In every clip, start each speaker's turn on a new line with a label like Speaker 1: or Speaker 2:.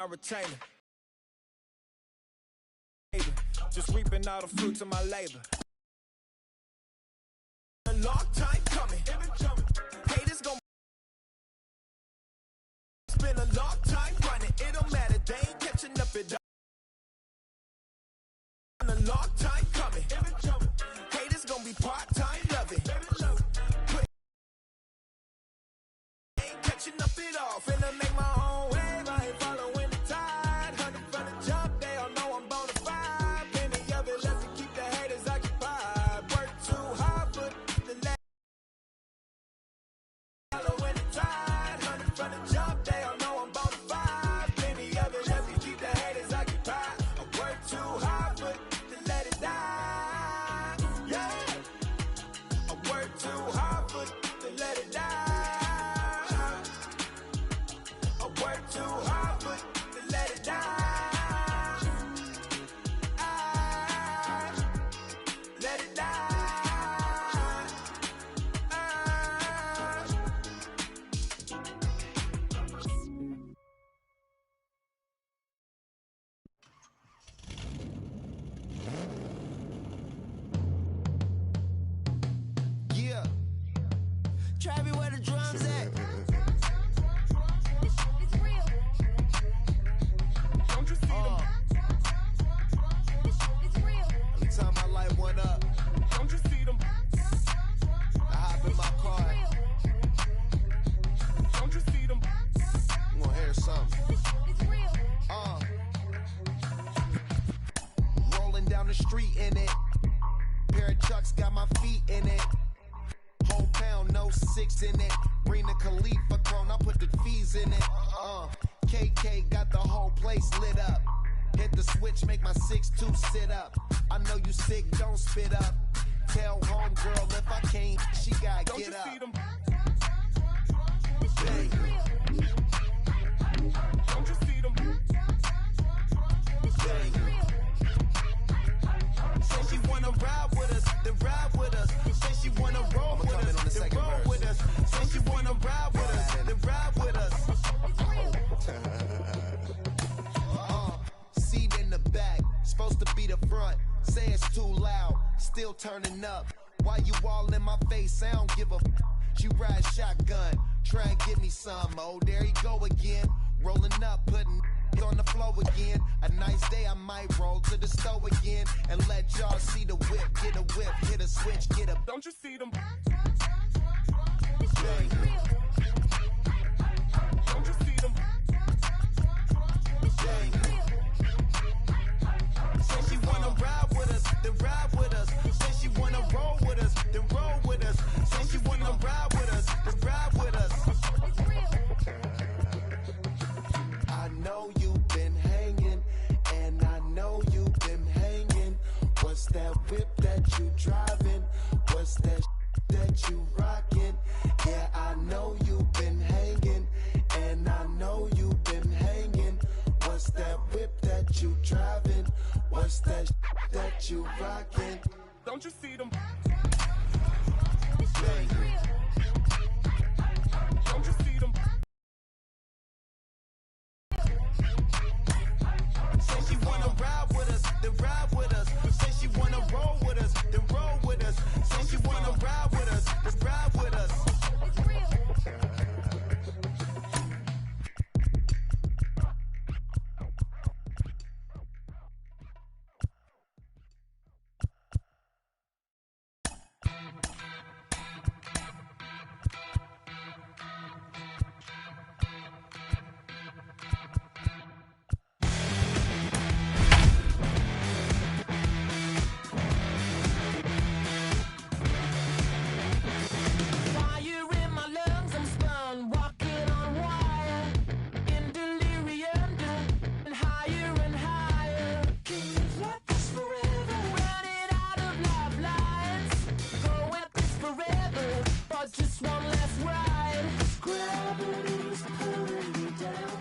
Speaker 1: I retain it. Just reaping all the fruits of my labor. A long time coming. Haters gon' spend a long time running. It don't matter, they ain't catching up it. A long time coming. Haters gon' be part-time loving. Ain't catching up it all. Finna make my own wave. I ain't following the tide. 100 from the jump, they all know I'm bona fide. Plenty of it left to keep the haters occupied. Work too hard for the last. Following the tide. 100 from the jump, they all know I'm bona fide. Plenty of it left to keep the haters occupied. I work too hard for to let it die. Yeah. I work too hard for to let it die. I work too hard for to let it die. Let it die. Yeah. Travis, where the drums at?
Speaker 2: It's real.
Speaker 3: Don't you see them?
Speaker 2: It's real.
Speaker 1: Every time I light one up,
Speaker 3: Don't you see them?
Speaker 1: I hop in my car.
Speaker 3: Don't you see them?
Speaker 1: I'm gonna hear something.
Speaker 2: It's real.
Speaker 1: Rolling down the street in it. Pair of Chucks got my feet in it. Whole pound, no 6 in it. Bring the Khalifa clone, I put the fees in it. KK got the whole place lit up. Hit the switch, make my 6'2" sit up. I know you sick, don't spit up. Tell homegirl if I can't, she gotta
Speaker 3: Don't
Speaker 1: get
Speaker 3: you
Speaker 1: up.
Speaker 3: see them?
Speaker 1: Hey.
Speaker 3: Don't you see them?
Speaker 1: Hey. Say she wanna ride with us, then ride with us. Say she wanna roll with us, then roll with us. Say she wanna ride with us, then ride with us. Seat in the back, supposed to be the front. Say it's too loud, still turning up. Why you all in my face? I don't give a f. You ride shotgun, try and get me some. Oh, there you go again. Rolling up, putting it on the floor again. A nice day, I might roll to the store again and let y'all see the whip. Get a whip, hit a switch, get a.
Speaker 3: Don't you see them?
Speaker 1: Hey.
Speaker 3: Don't you see them?
Speaker 1: Hey. Say she wanna ride with us, then ride with us. Say she wanna roll with us, then roll with us. Say she wanna ride with us, then ride with us.
Speaker 2: It's real.
Speaker 1: I know you've been hanging, and I know you've been hanging. What's that whip that you driving? What's that that you rocking? Yeah, I know you've been hanging, and I know you've been hanging. What's that whip that you driving? What's that that you rocking?
Speaker 3: Don't you see them?
Speaker 1: Hey.
Speaker 3: Don't you see them?
Speaker 1: Say she wanna ride with us, then ride with us. Say she wanna roll with us, then roll with us. Say she wanna ride with us, then ride with us.
Speaker 2: It's real. Fire in my lungs, I'm spun, walking on wire. In delirium, and higher and higher. Can't let this forever. Running out of lifelines. Go at this forever, but just one last ride. Gravity's pulling me down.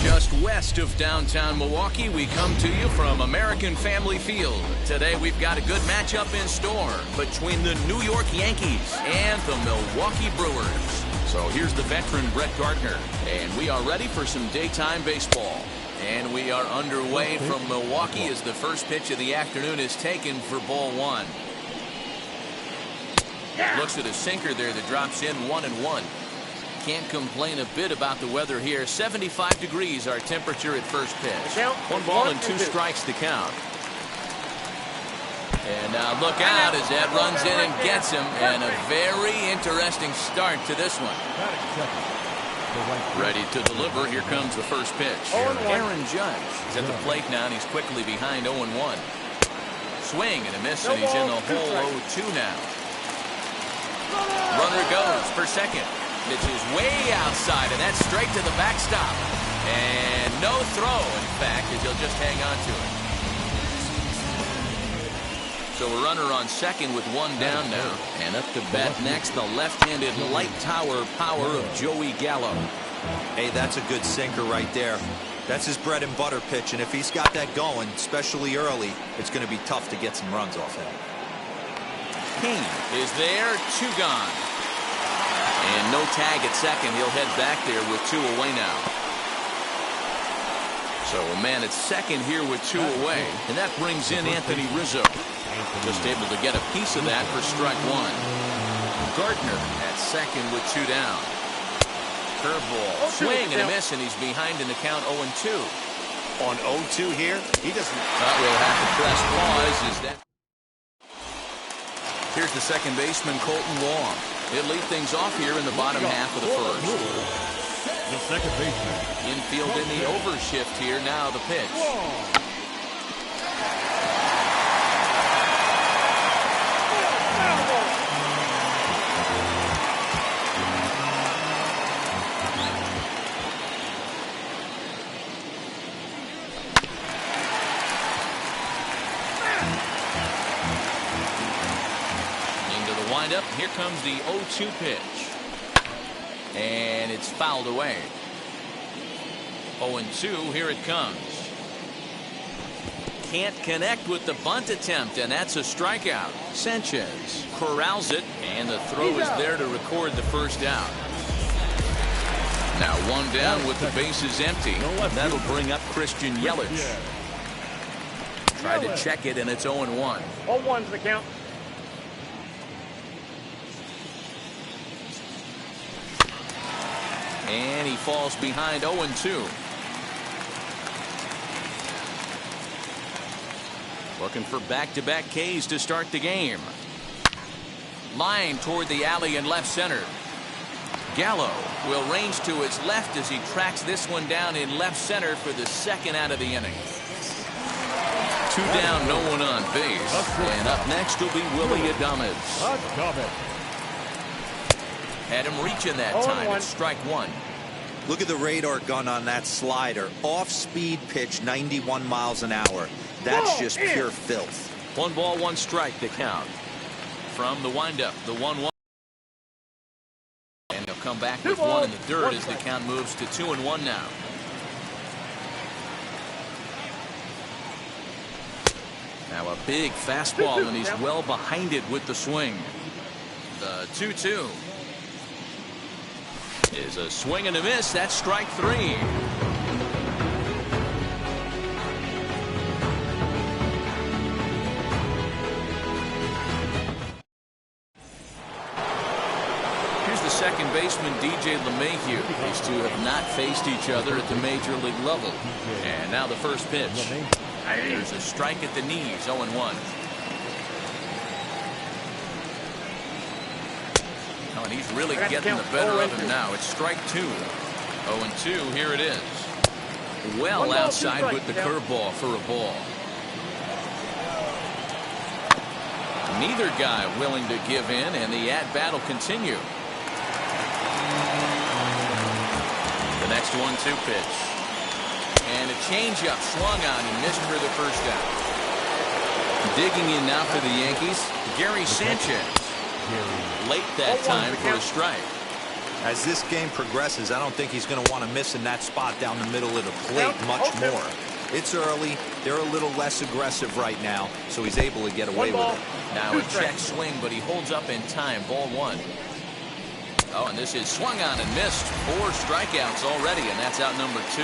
Speaker 4: Just west of downtown Milwaukee, we come to you from American Family Field. Today we've got a good matchup in store between the New York Yankees and the Milwaukee Brewers. So here's the veteran Brett Gardner, and we are ready for some daytime baseball. And we are underway from Milwaukee as the first pitch of the afternoon is taken for ball one. Looks at a sinker there that drops in 1-1. Can't complain a bit about the weather here. 75 degrees our temperature at first pitch. 1 ball and 2 strikes to count. And now look out as that runs in and gets him. And a very interesting start to this one. Ready to deliver. Here comes the first pitch. Aaron Judge is at the plate now, and he's quickly behind 0-1. Swing and a miss, and he's in the hole 0-2 now. Runner goes for second. Pitch is way outside, and that's straight to the backstop. And no throw, in fact, as he'll just hang on to it. So a runner on second with 1 down now. And up to bat next, the left-handed light tower power of Joey Gallo.
Speaker 5: Hey, that's a good sinker right there. That's his bread and butter pitch, and if he's got that going, especially early, it's going to be tough to get some runs off him.
Speaker 4: King is there, 2 gone. And no tag at second. He'll head back there with 2 away now. So a man at second here with 2 away. And that brings in Anthony Rizzo. Just able to get a piece of that for strike 1. Gardner at second with 2 down. Curveball, swing and a miss, and he's behind in the count 0-2.
Speaker 5: On 0-2 here, he doesn't.
Speaker 4: We'll have to press pause. Is that? Here's the second baseman, Colton Wong. He'll lead things off here in the bottom half of the first.
Speaker 6: The second baseman.
Speaker 4: Infield in the overshift here. Now the pitch. Up. Here comes the 0-2 pitch. And it's fouled away. 0-2. Here it comes. Can't connect with the bunt attempt, and that's a strikeout. Sanchez corrals it, and the throw is there to record the first out. Now 1 down with the bases empty. That'll bring up Christian Yelich. Tried to check it, and it's 0-1.
Speaker 3: 0-1's the count.
Speaker 4: And he falls behind 0-2. Looking for back-to-back Ks to start the game. Line toward the alley in left center. Gallo will range to his left as he tracks this one down in left center for the second out of the inning. 2 down, no one on base. And up next will be Willy Adames. Had him reaching that time. It's strike 1.
Speaker 5: Look at the radar gun on that slider. Off-speed pitch, 91 miles an hour. That's just pure filth.
Speaker 4: 1 ball, 1 strike to count. From the windup, the 1-1. And he'll come back with 1 in the dirt as the count moves to 2-1 now. Now a big fastball, and he's well behind it with the swing. The 2-2. Is a swing and a miss. That's strike 3. Here's the second baseman, DJ LeMahieu. These two have not faced each other at the major league level. And now the first pitch. There's a strike at the knees. 0-1. And he's really getting the better of him now. It's strike 2. 0-2. Here it is. Well outside with the curveball for a ball. Neither guy willing to give in, and the at-bat will continue. The next 1-2 pitch. And a changeup swung on and missed for the first out. Digging in now for the Yankees, Gary Sanchez. Late that time for a strike.
Speaker 5: As this game progresses, I don't think he's going to want to miss in that spot down the middle of the plate much more. It's early. They're a little less aggressive right now, so he's able to get away with it.
Speaker 4: Now a check swing, but he holds up in time. Ball 1. Oh, and this is swung on and missed. 4 strikeouts already, and that's out number 2.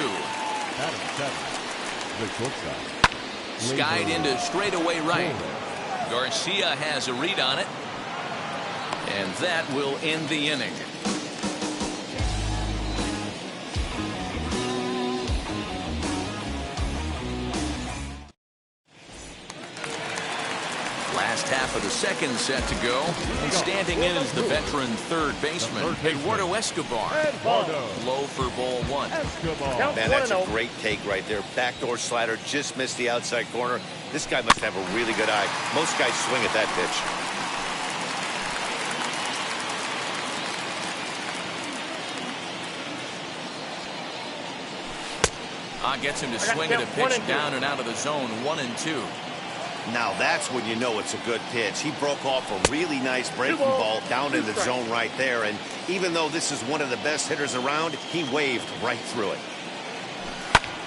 Speaker 6: Batting 7, the shortstop.
Speaker 4: Skied into straightaway right. Garcia has a read on it. And that will end the inning. Last half of the second set to go. And standing in is the veteran third baseman, Eduardo Escobar. Low for ball 1.
Speaker 7: Man, that's a great take right there. Backdoor slider just missed the outside corner. This guy must have a really good eye. Most guys swing at that pitch.
Speaker 4: Gets him to swing at a pitch down and out of the zone. 1-2.
Speaker 7: Now that's when you know it's a good pitch. He broke off a really nice breaking ball down in the zone right there. And even though this is one of the best hitters around, he waved right through it.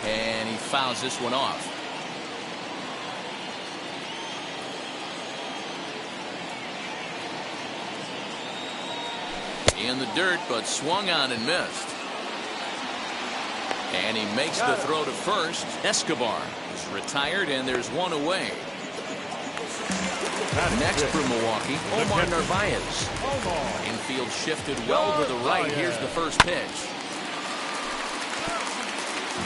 Speaker 4: And he fouls this one off. In the dirt, but swung on and missed. And he makes the throw to first. Escobar is retired, and there's one away. Next for Milwaukee, Omar Narvaez. Infield shifted well to the right. Here's the first pitch.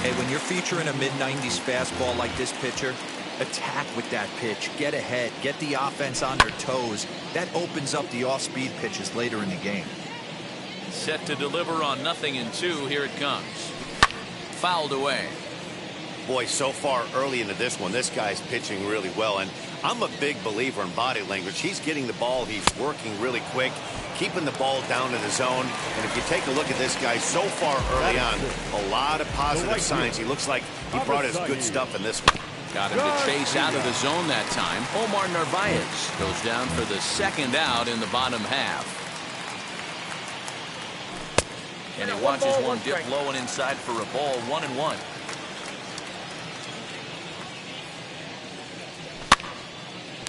Speaker 5: Hey, when you're featuring a mid-90s fastball like this pitcher, attack with that pitch. Get ahead. Get the offense on their toes. That opens up the off-speed pitches later in the game.
Speaker 4: Set to deliver on 0-2. Here it comes. Fouled away.
Speaker 7: Boy, so far early into this one, this guy's pitching really well. And I'm a big believer in body language. He's getting the ball. He's working really quick, keeping the ball down in the zone. And if you take a look at this guy so far early on, a lot of positive signs. He looks like he brought his good stuff in this one.
Speaker 4: Got him to chase out of the zone that time. Omar Narvaez goes down for the second out in the bottom half. And he watches one dip low and inside for a ball. 1-1.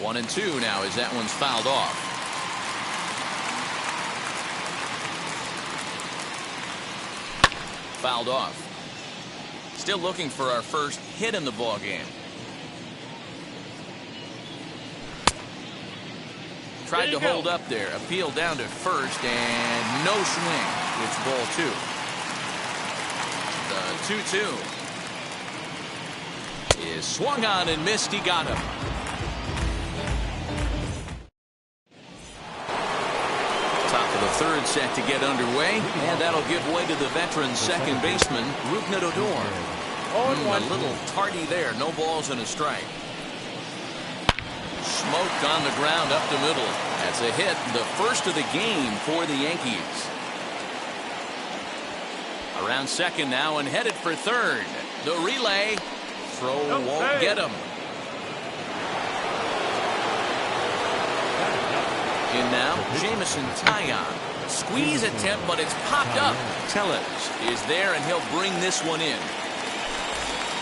Speaker 4: One and two now as that one's fouled off. Fouled off. Still looking for our first hit in the ball game. Tried to hold up there. Appeal down to first and no swing. It's ball 2. The 2-2 is swung on and missed. He got him. Top of the third set to get underway, and that'll give way to the veteran second baseman, Rougned Odor. A little tardy there. No balls and a strike. Smoked on the ground up the middle. That's a hit, the first of the game for the Yankees. Around second now and headed for third. The relay. Throw won't get him. In now, Jameson Taillon. Squeeze attempt, but it's popped up. Tellez is there, and he'll bring this one in.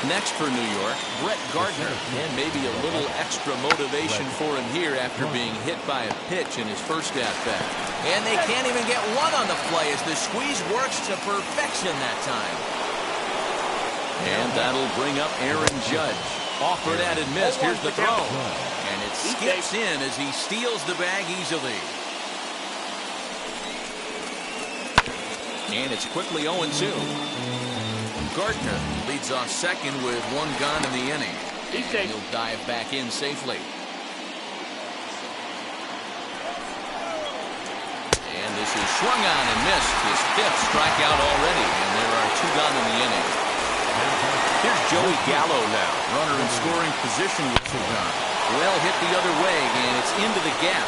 Speaker 4: Next for New York, Brett Gardner. And maybe a little extra motivation for him here after being hit by a pitch in his first at-bat. And they can't even get one on the play as the squeeze works to perfection that time. And that'll bring up Aaron Judge. Offered at and missed. Here's the throw. And it skips in as he steals the bag easily. And it's quickly 0-2. Gardner leads off second with one gone in the inning. And he'll dive back in safely. And this is swung on and missed. His 5th strikeout already, and there are 2 gone in the inning. Here's Joey Gallo now. Runner in scoring position with 2 gone. Well hit the other way, and it's into the gap.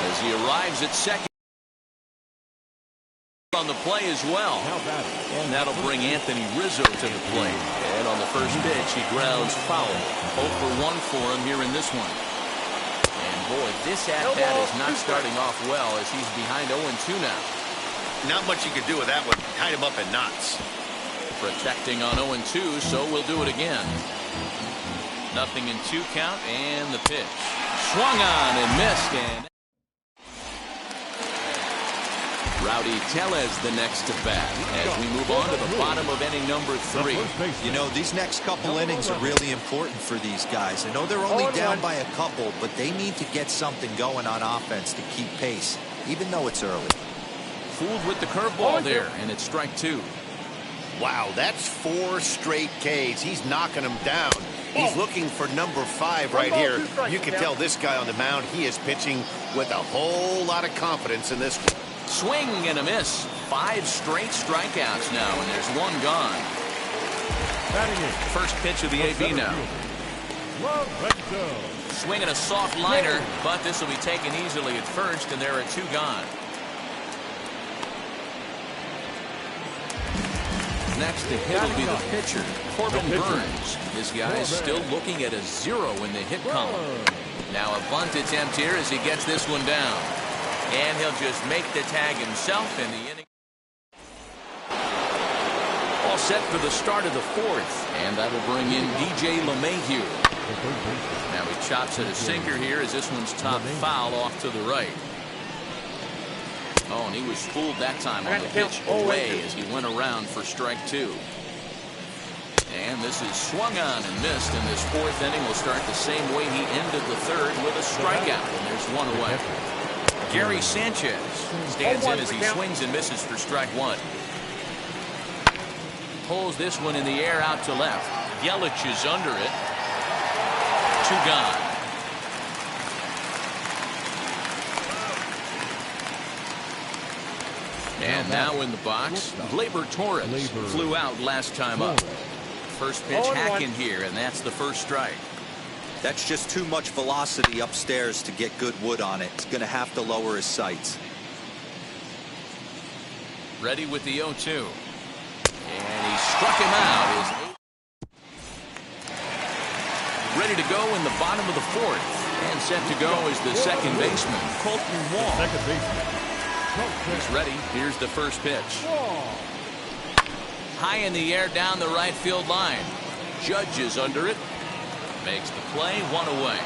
Speaker 4: As he arrives at second. On the play as well. And that'll bring Anthony Rizzo to the plate. And on the first pitch, he grounds foul. 0 for 1 for him here in this one. And boy, this at-bat is not starting off well as he's behind 0-2 now.
Speaker 7: Not much you could do with that one. Tied him up in knots.
Speaker 4: Protecting on 0-2, so we'll do it again. 0-2 count, and the pitch. Swung on and missed. And Rowdy Tellez the next to bat as we move on to the bottom of inning number 3.
Speaker 5: You know, these next couple innings are really important for these guys. I know they're only down by a couple, but they need to get something going on offense to keep pace, even though it's early.
Speaker 4: Fooled with the curveball there, and it's strike 2.
Speaker 7: Wow, that's 4 straight Ks. He's knocking them down. He's looking for number 5 right here. You can tell this guy on the mound, he is pitching with a whole lot of confidence in this one.
Speaker 4: Swing and a miss. 5 straight strikeouts now, and there's 1 gone. First pitch of the AB now. Swinging a soft liner, but this will be taken easily at first, and there are 2 gone. Next to hit will be the pitcher, Corbin Burns. This guy is still looking at a 0 in the hit column. Now a bunt attempt here as he gets this one down. And he'll just make the tag himself in the inning. All set for the start of the 4th. And that'll bring in DJ LeMahieu. Now he chops at a sinker here as this one's top foul off to the right. Oh, and he was fooled that time on the pitch away as he went around for strike 2. And this is swung on and missed, and this 4th inning will start the same way he ended the 3rd with a strikeout, and there's 1 away. Gary Sanchez stands in as he swings and misses for strike 1. Pulls this one in the air out to left. Yelich is under it. 2 gone. And now in the box, Gleyber Torres flew out last time up. First pitch hacking here, and that's the first strike.
Speaker 5: That's just too much velocity upstairs to get good wood on it. He's going to have to lower his sights.
Speaker 4: Ready with the 0-2. And he struck him out. Ready to go in the bottom of the 4th. And set to go is the second baseman, Colton Wall. He's ready. Here's the first pitch. High in the air down the right field line. Judge is under it. Makes the play, 1 away.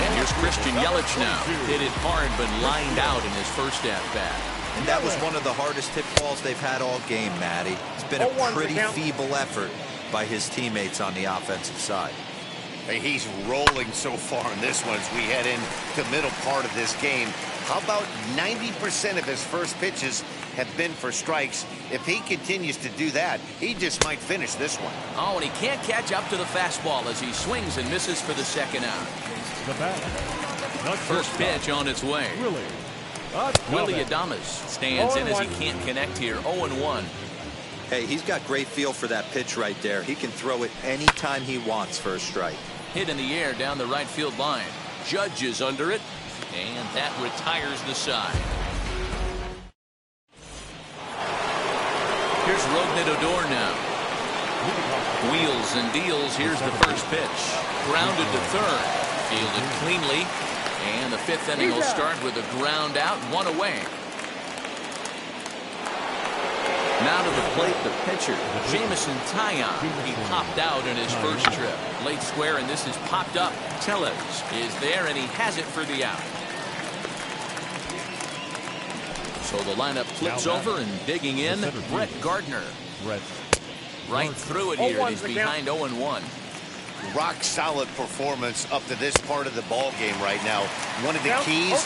Speaker 4: And here's Christian Yelich now. Hit it hard but lined out in his first at-bat.
Speaker 5: And that was one of the hardest hit balls they've had all game, Matty. It's been a pretty feeble effort by his teammates on the offensive side.
Speaker 7: Hey, he's rolling so far in this one as we head into the middle part of this game. How about 90% of his first pitches have been for strikes? If he continues to do that, he just might finish this one.
Speaker 4: Oh, and he can't catch up to the fastball as he swings and misses for the second out. First pitch on its way. Willy Adames stands in as he can't connect here. 0-1.
Speaker 5: Hey, he's got great feel for that pitch right there. He can throw it anytime he wants for a strike.
Speaker 4: Hit in the air down the right field line. Judge is under it, and that retires the side. Here's Rougned Odor now. Wheels and deals. Here's the first pitch. Grounded to third. Fielded cleanly. And the 5th inning will start with a ground out, 1 away. Now to the plate, the pitcher, Jameson Taillon. He popped out in his first trip. Late square, and this is popped up. Tellez is there, and he has it for the out. So the lineup flips over, and digging in, Brett Gardner. Right through it here, and he's behind 0-1.
Speaker 7: Rock solid performance up to this part of the ball game right now. One of the keys,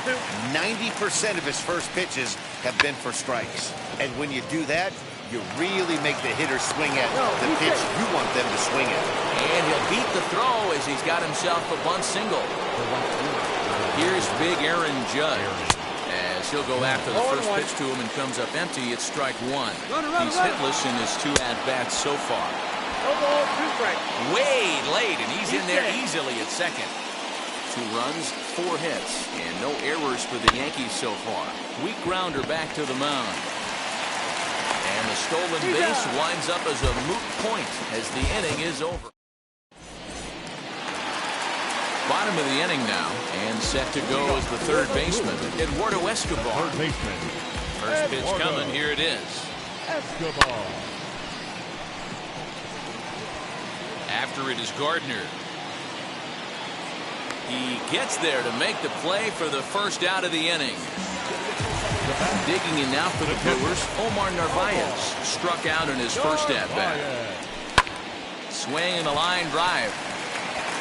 Speaker 7: 90% of his first pitches have been for strikes. And when you do that, you really make the hitter swing at the pitch you want them to swing at.
Speaker 4: And he'll beat the throw as he's got himself a bunt single. Here's big Aaron Judge as he'll go after the first pitch to him and comes up empty. It's strike 1. He's hitless in his 2 at-bats so far. Way late, and he's in there easily at second. 2 runs, 4 hits, and no errors for the Yankees so far. Weak grounder back to the mound. And the stolen base winds up as a moot point as the inning is over. Bottom of the inning now, and set to go is the third baseman, Eduardo Escobar. First pitch coming, here it is. After it is Gardner. He gets there to make the play for the first out of the inning. Digging in now for the Brewers, Omar Narvaez struck out in his first at-bat. Swing and a line drive.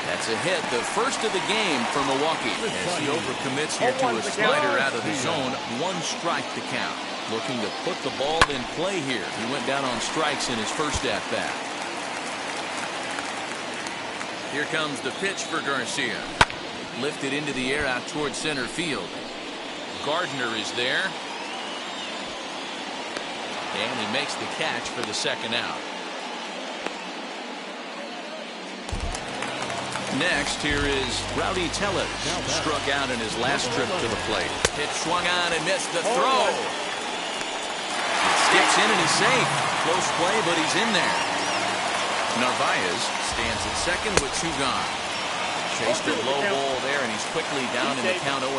Speaker 4: That's a hit, the first of the game for Milwaukee. As he overcommits here to a slider out of the zone, 1 strike to count. Looking to put the ball in play here. He went down on strikes in his first at-bat. Here comes the pitch for Garcia. Lifted into the air out towards center field. Gardner is there. And he makes the catch for the second out. Next, here is Rowdy Tellez. Struck out in his last trip to the plate. Pitch swung on and missed the throw. It skips in and he's safe. Close play, but he's in there. Narvaez stands at second with 2 gone. Chased a low ball there, and he's quickly down in the count 0-2.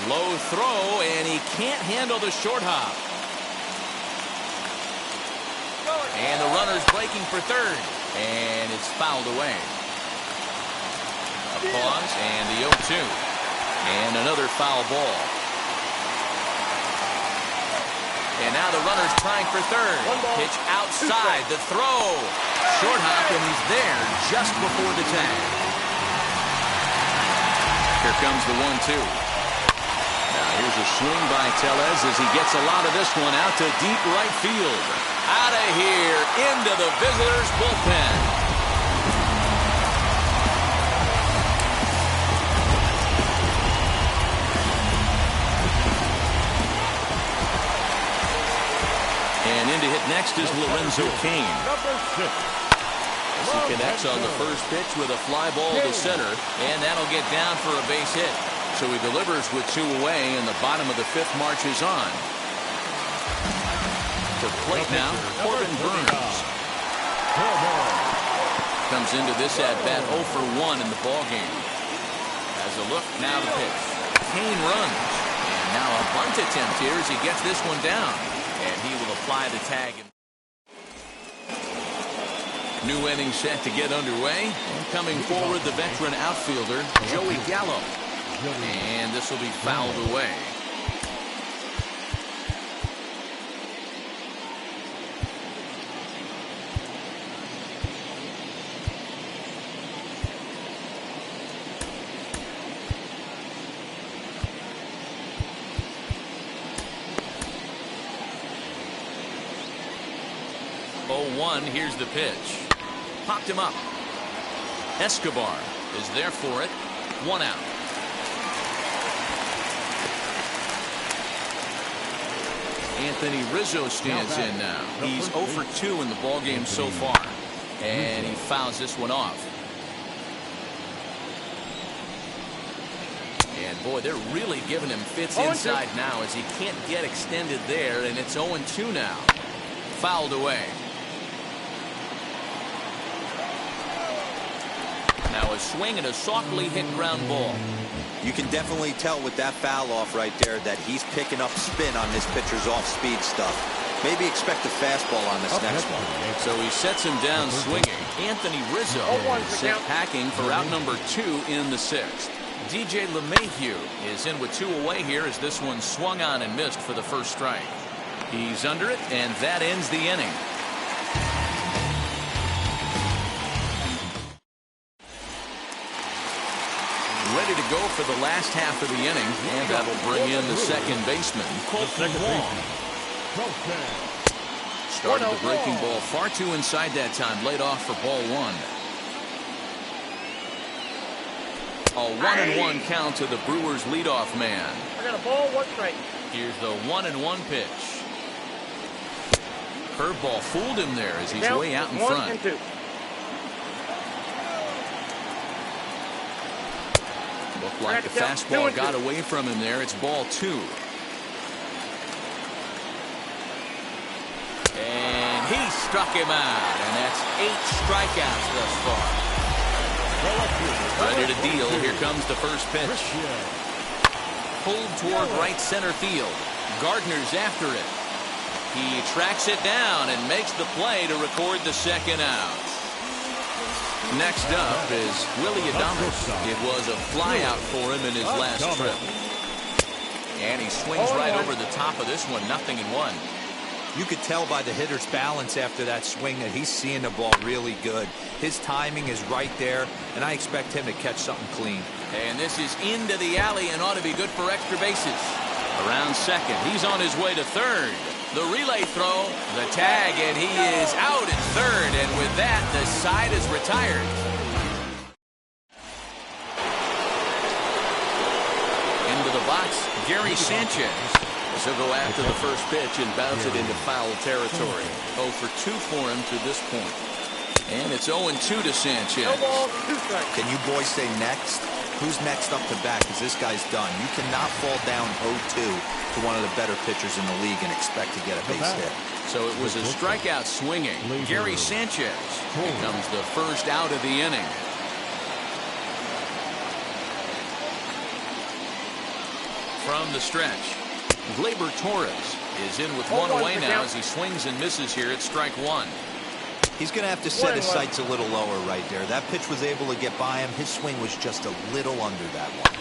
Speaker 4: Low throw, and he can't handle the short hop. And the runner's breaking for third, and it's fouled away. A pause, and the 0-2. And another foul ball. And now the runner's trying for third. Pitch outside, the throw. Short hop, and he's there just before the tag. Here comes the 1-2. Now here's a swing by Tellez as he gets a lot of this one out to deep right field. Out of here, into the visitors' bullpen. And in to hit next is Lorenzo Cain. As he connects on the first pitch with a fly ball to center, and that'll get down for a base hit. So he delivers with 2 away, and the bottom of the 5th marches on. To plate now, Corbin Burns. Comes into this at-bat 0 for 1 in the ballgame. Has a look, now the pitch. Cain runs, and now a bunt attempt here as he gets this one down. And he will apply the tag. New inning set to get underway. Coming forward, the veteran outfielder, Joey Gallo. And this will be fouled away. Here's the pitch. Popped him up. Escobar is there for it. 1 out. Anthony Rizzo stands in now. He's 0 for 2 in the ballgame so far. And he fouls this one off. And boy, they're really giving him fits inside now as he can't get extended there. And it's 0-2 now. Fouled away. Now a swing and a softly hit ground ball.
Speaker 5: You can definitely tell with that foul off right there that he's picking up spin on this pitcher's off-speed stuff. Maybe expect a fastball on this next one.
Speaker 4: So he sets him down swinging. Anthony Rizzo is set packing for out number 2 in the 6th. DJ LeMahieu is in with 2 away here as this one swung on and missed for the first strike. He's under it, and that ends the inning. Ready to go for the last half of the inning, and that'll bring in the second baseman, Colton Wong. Started the breaking ball far too inside that time, laid off for ball 1. A 1-1 count to the Brewers leadoff man.
Speaker 8: I got a ball, 1 strike.
Speaker 4: Here's the 1-1 pitch. Curveball fooled him there as he's way out in front.
Speaker 8: 1-2.
Speaker 4: Looked like the fastball got away from him there. It's ball 2. And he struck him out. And that's 8 strikeouts thus far. Ready to deal. Here comes the first pitch. Pulled toward right center field. Gardner's after it. He tracks it down and makes the play to record the second out. Next up is Willie Adames. It was a flyout for him in his last trip. And he swings right over the top of this one, 0-1.
Speaker 5: You could tell by the hitter's balance after that swing that he's seeing the ball really good. His timing is right there, and I expect him to catch something clean.
Speaker 4: And this is into the alley and ought to be good for extra bases. Around second, he's on his way to third. The relay throw, the tag, and he is out at third. And with that, the side is retired. Into the box, Gary Sanchez. So go after the first pitch and bounce it into foul territory. 0 for 2 for him to this point. And it's 0-2 to Sanchez.
Speaker 5: Can you boys say next? Who's next up to bat? Because this guy's done. You cannot fall down 0-2 to one of the better pitchers in the league and expect to get a base hit.
Speaker 4: So it was a strikeout swinging. Gary Sanchez becomes the first out of the inning. From the stretch, Gleyber Torres is in with one away now as he swings and misses here at strike one.
Speaker 5: He's going to have to set his sights a little lower right there. That pitch was able to get by him. His swing was just a little under that one.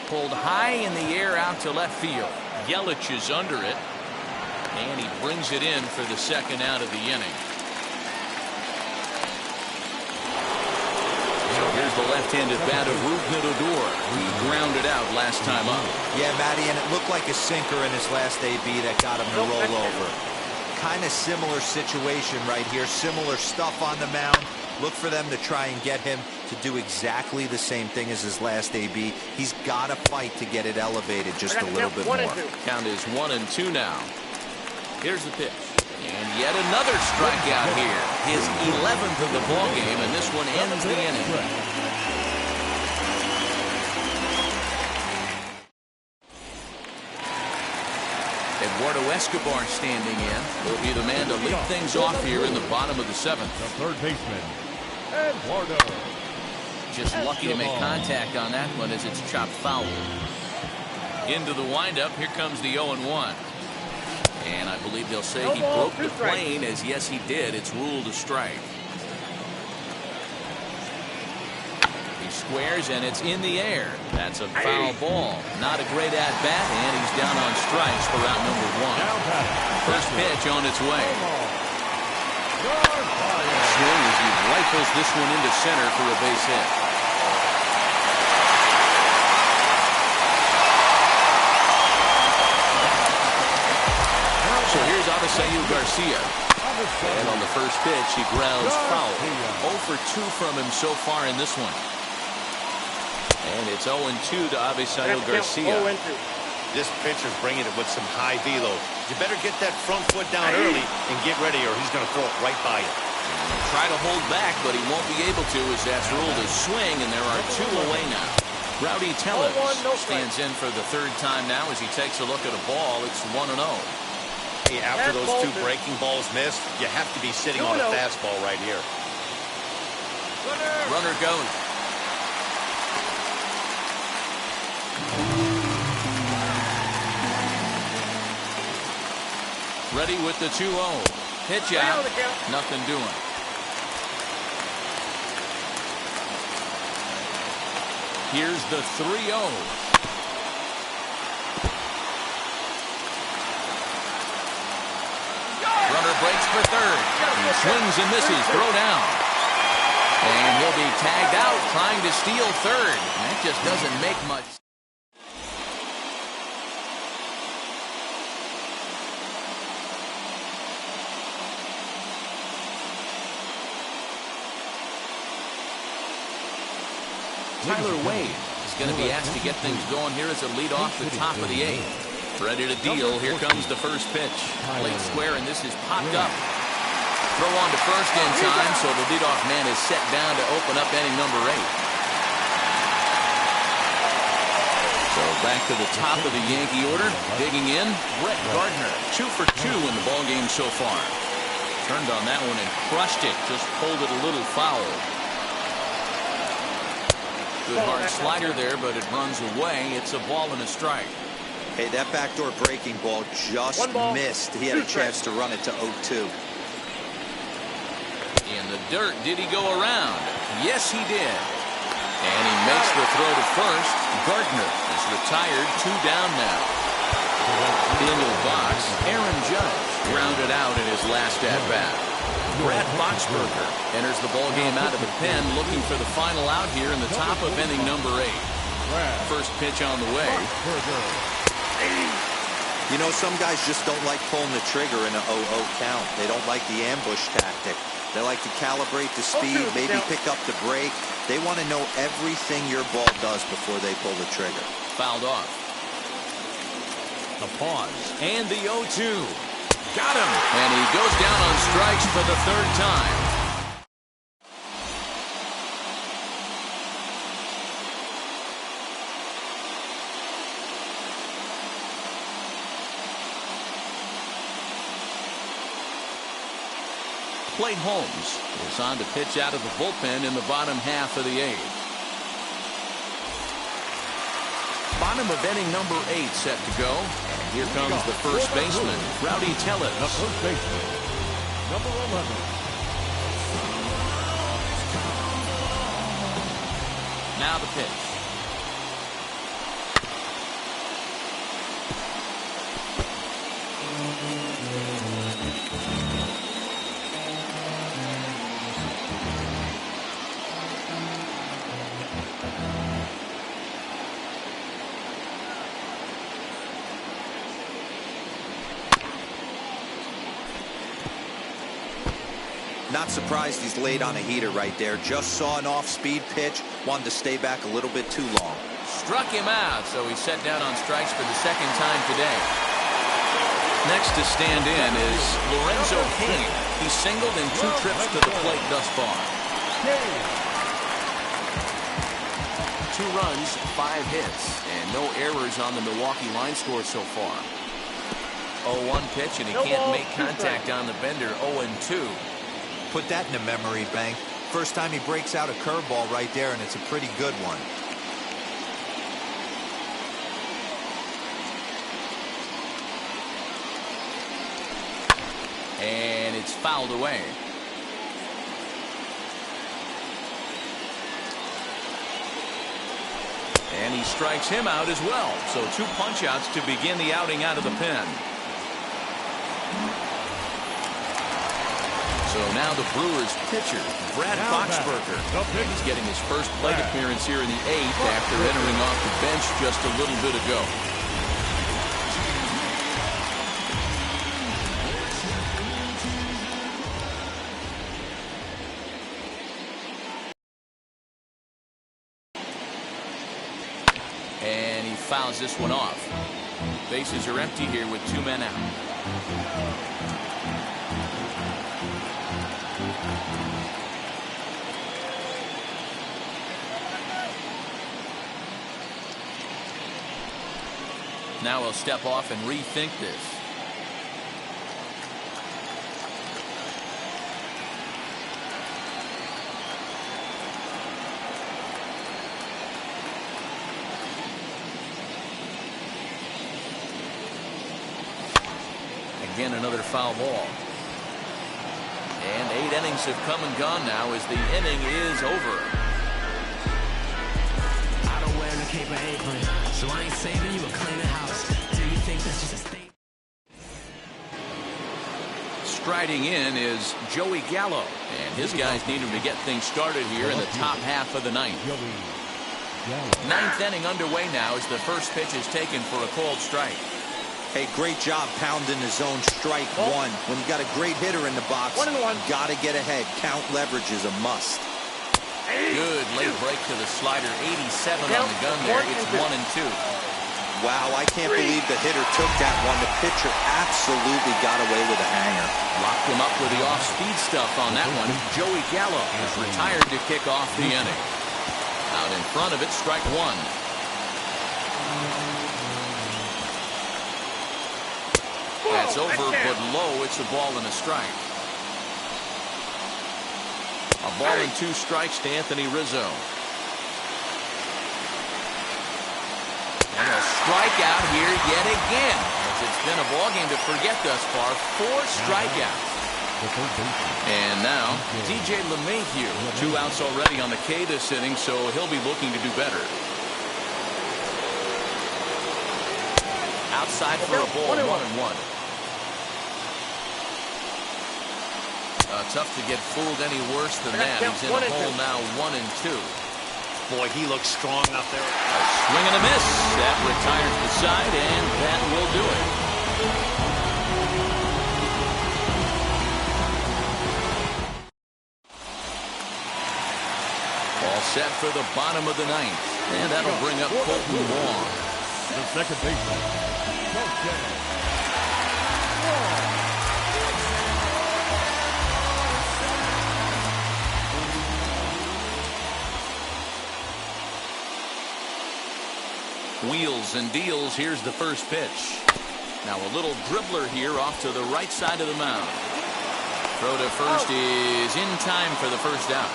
Speaker 4: Pulled high in the air out to left field. Yelich is under it, and he brings it in for the second out of the inning. So here's the left-handed bat of Rougned Odor. He grounded out last time up.
Speaker 5: Yeah, Matty, and it looked like a sinker in his last AB that got him to roll over. Kind of similar situation right here. Similar stuff on the mound. Look for them to try and get him to do exactly the same thing as his last AB. He's got to fight to get it elevated just a little bit more.
Speaker 4: Count is 1-2 now. Here's the pitch. And yet another strikeout here. His 11th of the ball game, and this one ends the inning. Eduardo Escobar standing in. Will be the man to lead things off here in the bottom of the 7th.
Speaker 6: The third baseman, Eduardo.
Speaker 4: Just lucky to make contact on that one as it's chopped foul. Into the windup. Here comes the 0-1. And I believe they'll say he broke the plane, as yes he did. It's ruled a strike. He squares and it's in the air. That's a foul ball. Not a great at bat, and he's down on strikes for out number 1. First pitch on its way. Swing as he rifles this one into center for a base hit. So here's Avisaíl Garcia. And on the first pitch, he grounds foul. 0 for 2 from him so far in this one. And it's 0-2 to Avisaíl Garcia.
Speaker 7: This pitcher's bringing it with some high velo. You better get that front foot down early and get ready, or he's going to throw it right by you.
Speaker 4: Try to hold back, but he won't be able to, as that's ruled a swing, and there are 2 away now. Rowdy Tellez stands in for the 3rd time now as he takes a look at a ball. It's 1-0.
Speaker 7: Hey, after those 2 breaking balls missed, you have to be sitting on a fastball right here.
Speaker 4: Runner goes. Ready with the 2-0. Pitch out. Nothing doing. Here's the 3-0. Runner breaks for third. He swings and misses. Throw down. And he'll be tagged out trying to steal third. That just doesn't make much. Tyler Wade is going to be asked to get things going here as a lead off the top of the 8th. Ready to deal. Here comes the first pitch. Late square, and this is popped up. Throw on to first in time, so the leadoff man is set down to open up inning number 8. So back to the top of the Yankee order. Digging in, Brett Gardner. 2 for 2 in the ballgame so far. Turned on that one and crushed it. Just pulled it a little foul. Good hard slider there, but it runs away. It's a ball and a strike.
Speaker 5: Hey, that backdoor breaking ball just missed. He had a chance to run it to 0-2.
Speaker 4: In the dirt, did he go around? Yes, he did. And he makes the throw to first. Gardner is retired. 2 down now. Into the box, Aaron Judge grounded out in his last at-bat. Brad Boxberger enters the ball game out of the pen, looking for the final out here in the top of inning number 8. First pitch on the way.
Speaker 5: You know, some guys just don't like pulling the trigger in an 0-0 count. They don't like the ambush tactic. They like to calibrate the speed, maybe pick up the break. They want to know everything your ball does before they pull the trigger.
Speaker 4: Fouled off. The pause. And the 0-2. Got him. And he goes down on strikes for the 3rd time. Clay Holmes is on to pitch out of the bullpen in the bottom half of the 8th. Bottom of inning number 8 set to go. And here comes the first baseman, Rowdy Tellez.
Speaker 6: The first baseman, number 11.
Speaker 4: Now the pitch.
Speaker 5: Not surprised he's laid on a heater right there. Just saw an off-speed pitch. Wanted to stay back a little bit too long.
Speaker 4: Struck him out, so he's set down on strikes for the 2nd time today. Next to stand in is Lorenzo Cain. He's singled in 2 trips to the plate thus far. 2 runs, 5 hits, and no errors on the Milwaukee line score so far. 0-1 pitch, and he can't make contact on the bender. 0-2.
Speaker 5: Put that in a memory bank. First time he breaks out a curveball right there, and it's a pretty good one.
Speaker 4: And it's fouled away. And he strikes him out as well. So 2 punch-outs to begin the outing out of the pen. So now the Brewers pitcher, Brad Boxberger. He's getting his first plate appearance here in the 8th after entering off the bench just a little bit ago. And he fouls this one off. Bases are empty here with 2 men out. Now he'll step off and rethink this. Again, another foul ball. And 8 innings have come and gone now as the inning is over.
Speaker 2: I don't wear no cape or apron, so I ain't saving you a cleaner house. Do you think that's just a state?
Speaker 4: Striding in is Joey Gallo, and his guys need him to get things started here in the top half of the 9th. 9th inning underway now as the first pitch is taken for a called strike.
Speaker 5: Hey, great job pounding the zone. Strike 1. When you got a great hitter in the box, got to get ahead. Count leverage is a must.
Speaker 4: Good late break to the slider. 87 on the gun there. It's 1-2.
Speaker 5: Wow, I can't believe the hitter took that one. The pitcher absolutely got away with a hanger.
Speaker 4: Locked him up with the off-speed stuff on that one. Joey Gallo is retired to kick off the inning. Out in front of it, strike 1. That's over, but low. It's a ball and a strike. A ball and 2 strikes to Anthony Rizzo. And a strikeout here yet again. As it's been a ball game to forget thus far. 4 strikeouts.
Speaker 6: the third baseman.
Speaker 4: And now, DJ LeMahieu. 2 outs already on the K this inning, so he'll be looking to do better. Outside for a ball, 1-1. Tough to get fooled any worse than that. He's in a hole now, 1-2.
Speaker 7: Boy, he looks strong out there.
Speaker 4: A swing and a miss. That retires the side, and that will do it. All set for the bottom of the 9th. And that'll bring up Colton Wong.
Speaker 6: The second baseman, Colton Wong.
Speaker 4: Wheels and deals. Here's the first pitch. Now a little dribbler here off to the right side of the mound. Throw to first is in time for the first out.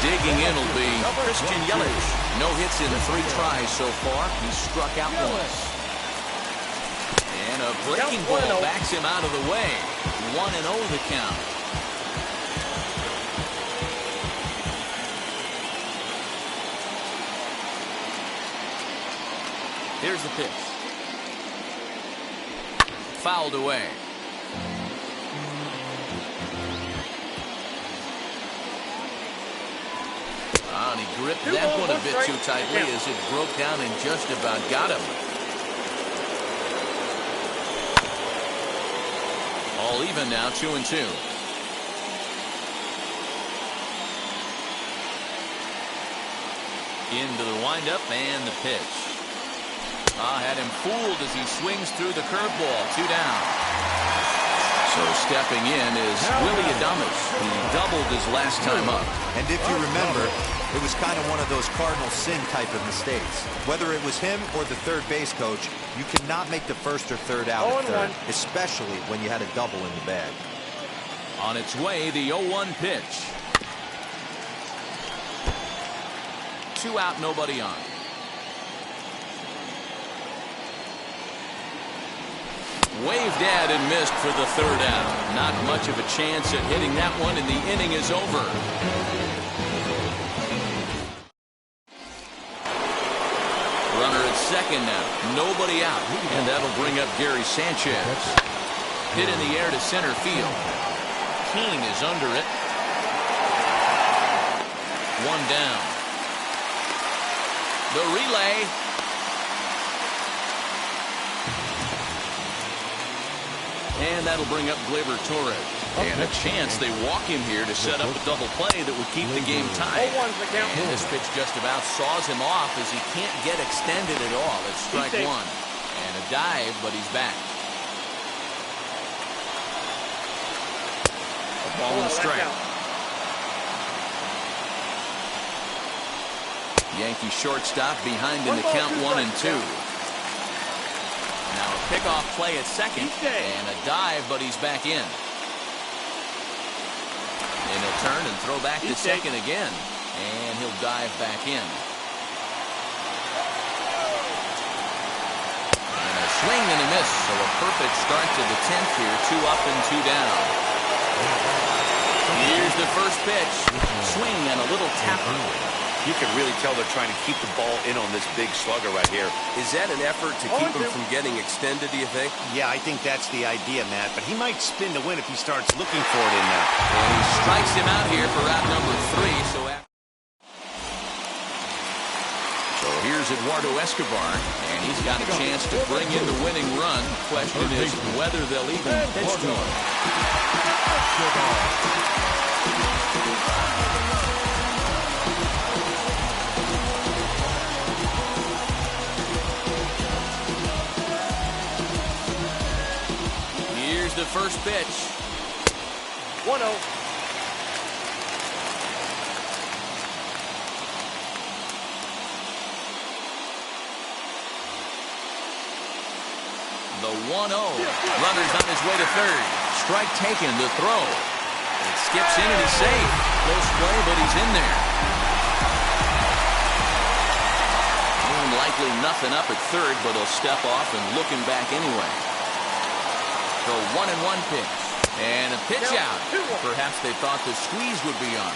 Speaker 4: Digging in will be Christian Yelich. No hits in 3 tries so far. He's struck out once. And a breaking ball backs him out of the way. 1-0 the count. Here's the pitch. Fouled away. And he gripped that one a bit too tightly as it broke down and just about got him. All even now, 2-2. Into the windup and the pitch. Had him fooled as he swings through the curveball. 2 down. So stepping in is Willy Adames. He doubled his last time up.
Speaker 5: And if you remember, it was kind of one of those cardinal sin type of mistakes. Whether it was him or the third base coach, you cannot make the first or third out at third, especially when you had a double in the bag.
Speaker 4: On its way, the 0-1 pitch. 2 out, nobody on. Waved at and missed for the 3rd out. Not much of a chance at hitting that one, and the inning is over. Runner at second now. Nobody out. And that'll bring up Gary Sanchez. Hit in the air to center field. Keane is under it. 1 down. The relay. And that'll bring up Gleyber Torres. And a chance they walk him here to set up a double play that would keep the game tied. And this pitch just about saws him off as he can't get extended at all. It's strike 1. And a dive, but he's back. A ball and a strike. Yankee shortstop behind in the count 1-2. Now a pickoff play at second and a dive, but he's back in. And he'll turn and throw back to second again. And he'll dive back in. And a swing and a miss. So a perfect start to the 10th here. 2 up and 2 down. Here's the first pitch. Swing and a little tapper.
Speaker 7: You can really tell they're trying to keep the ball in on this big slugger right here.
Speaker 8: Is that an effort to keep him from getting extended, do you think?
Speaker 7: Yeah, I think that's the idea, Matt. But he might spin to win if he starts looking for it in there.
Speaker 4: And he strikes him out here for out number 3. So here's Eduardo Escobar, and he's got a chance to bring in the winning run. The question is whether they'll even pitch to him. Here's the first pitch.
Speaker 2: 1-0.
Speaker 4: The 1-0. Runner's on his way to third. Strike taken, the throw. It skips in and he's safe. Close play, but he's in there. Likely nothing up at third, but he'll step off and look him back anyway. The 1-1 pitch. And a pitch out. Perhaps they thought the squeeze would be on.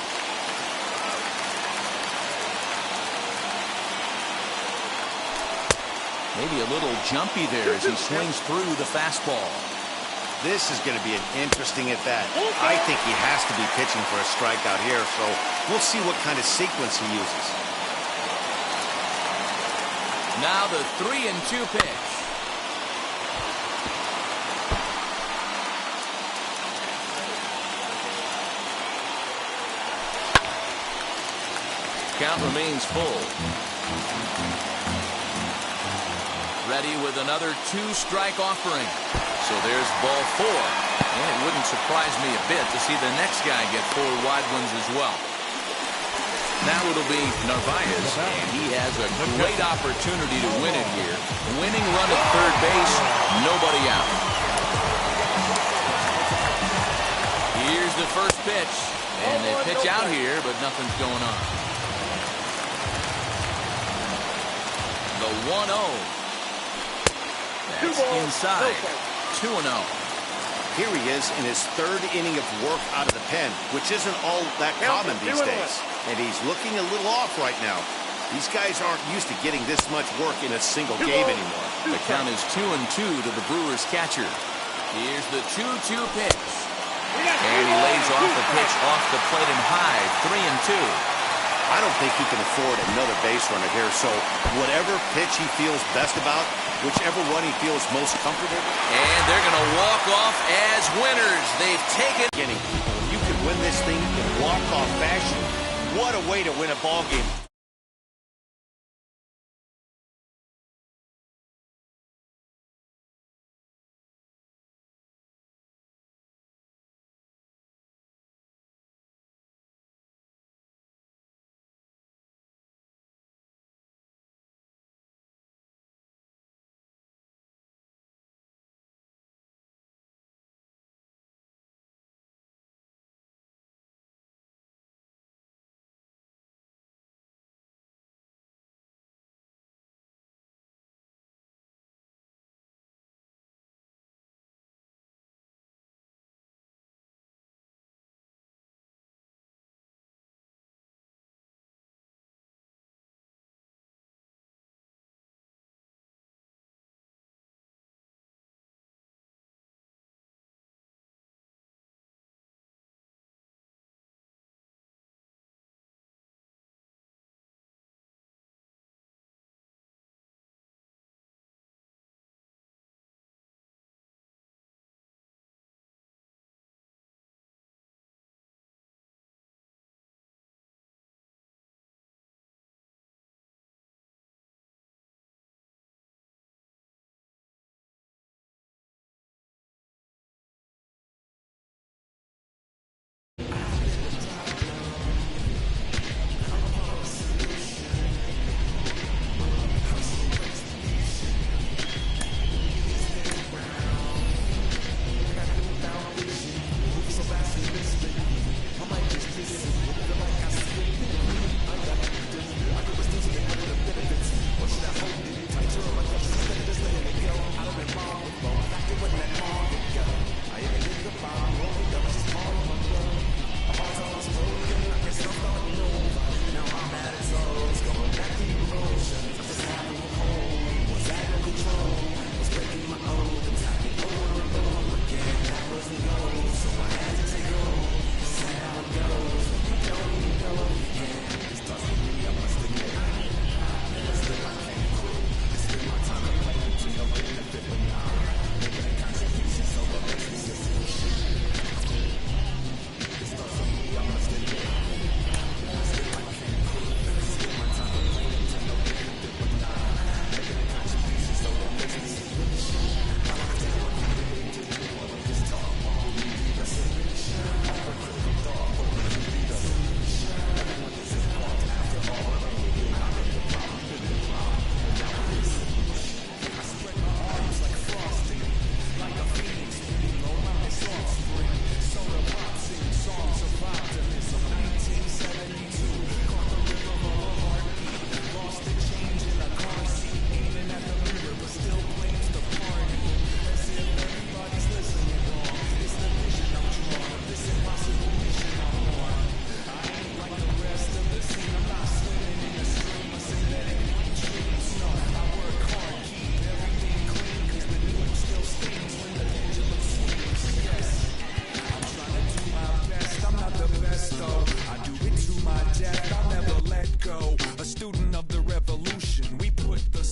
Speaker 4: Maybe a little jumpy there as he swings through the fastball.
Speaker 7: This is going to be an interesting at bat. I think he has to be pitching for a strikeout here, so we'll see what kind of sequence he uses.
Speaker 4: Now the 3-2 pitch. Count remains full. Ready with another 2-strike offering. So there's ball 4. And it wouldn't surprise me a bit to see the next guy get 4 wide ones as well. Now it'll be Narvaez, and he has a great opportunity to win it here. Winning run at third base, nobody out. Here's the first pitch, and they pitch out here, but nothing's going on. The 1-0. That's inside. 2-0.
Speaker 7: Here he is in his 3rd inning of work out of the pen, which isn't all that common these days. And he's looking a little off right now. These guys aren't used to getting this much work in a single game anymore.
Speaker 4: The count is 2-2 to the Brewers catcher. Here's the 2-2 pitch. And he lays off the pitch off the plate and high. 3-2.
Speaker 7: I don't think he can afford another base runner here, so whatever pitch he feels best about, whichever one he feels most comfortable.
Speaker 4: And they're going to walk off as winners. They've taken.
Speaker 7: When you can win this thing in walk-off fashion, what a way to win a ball game.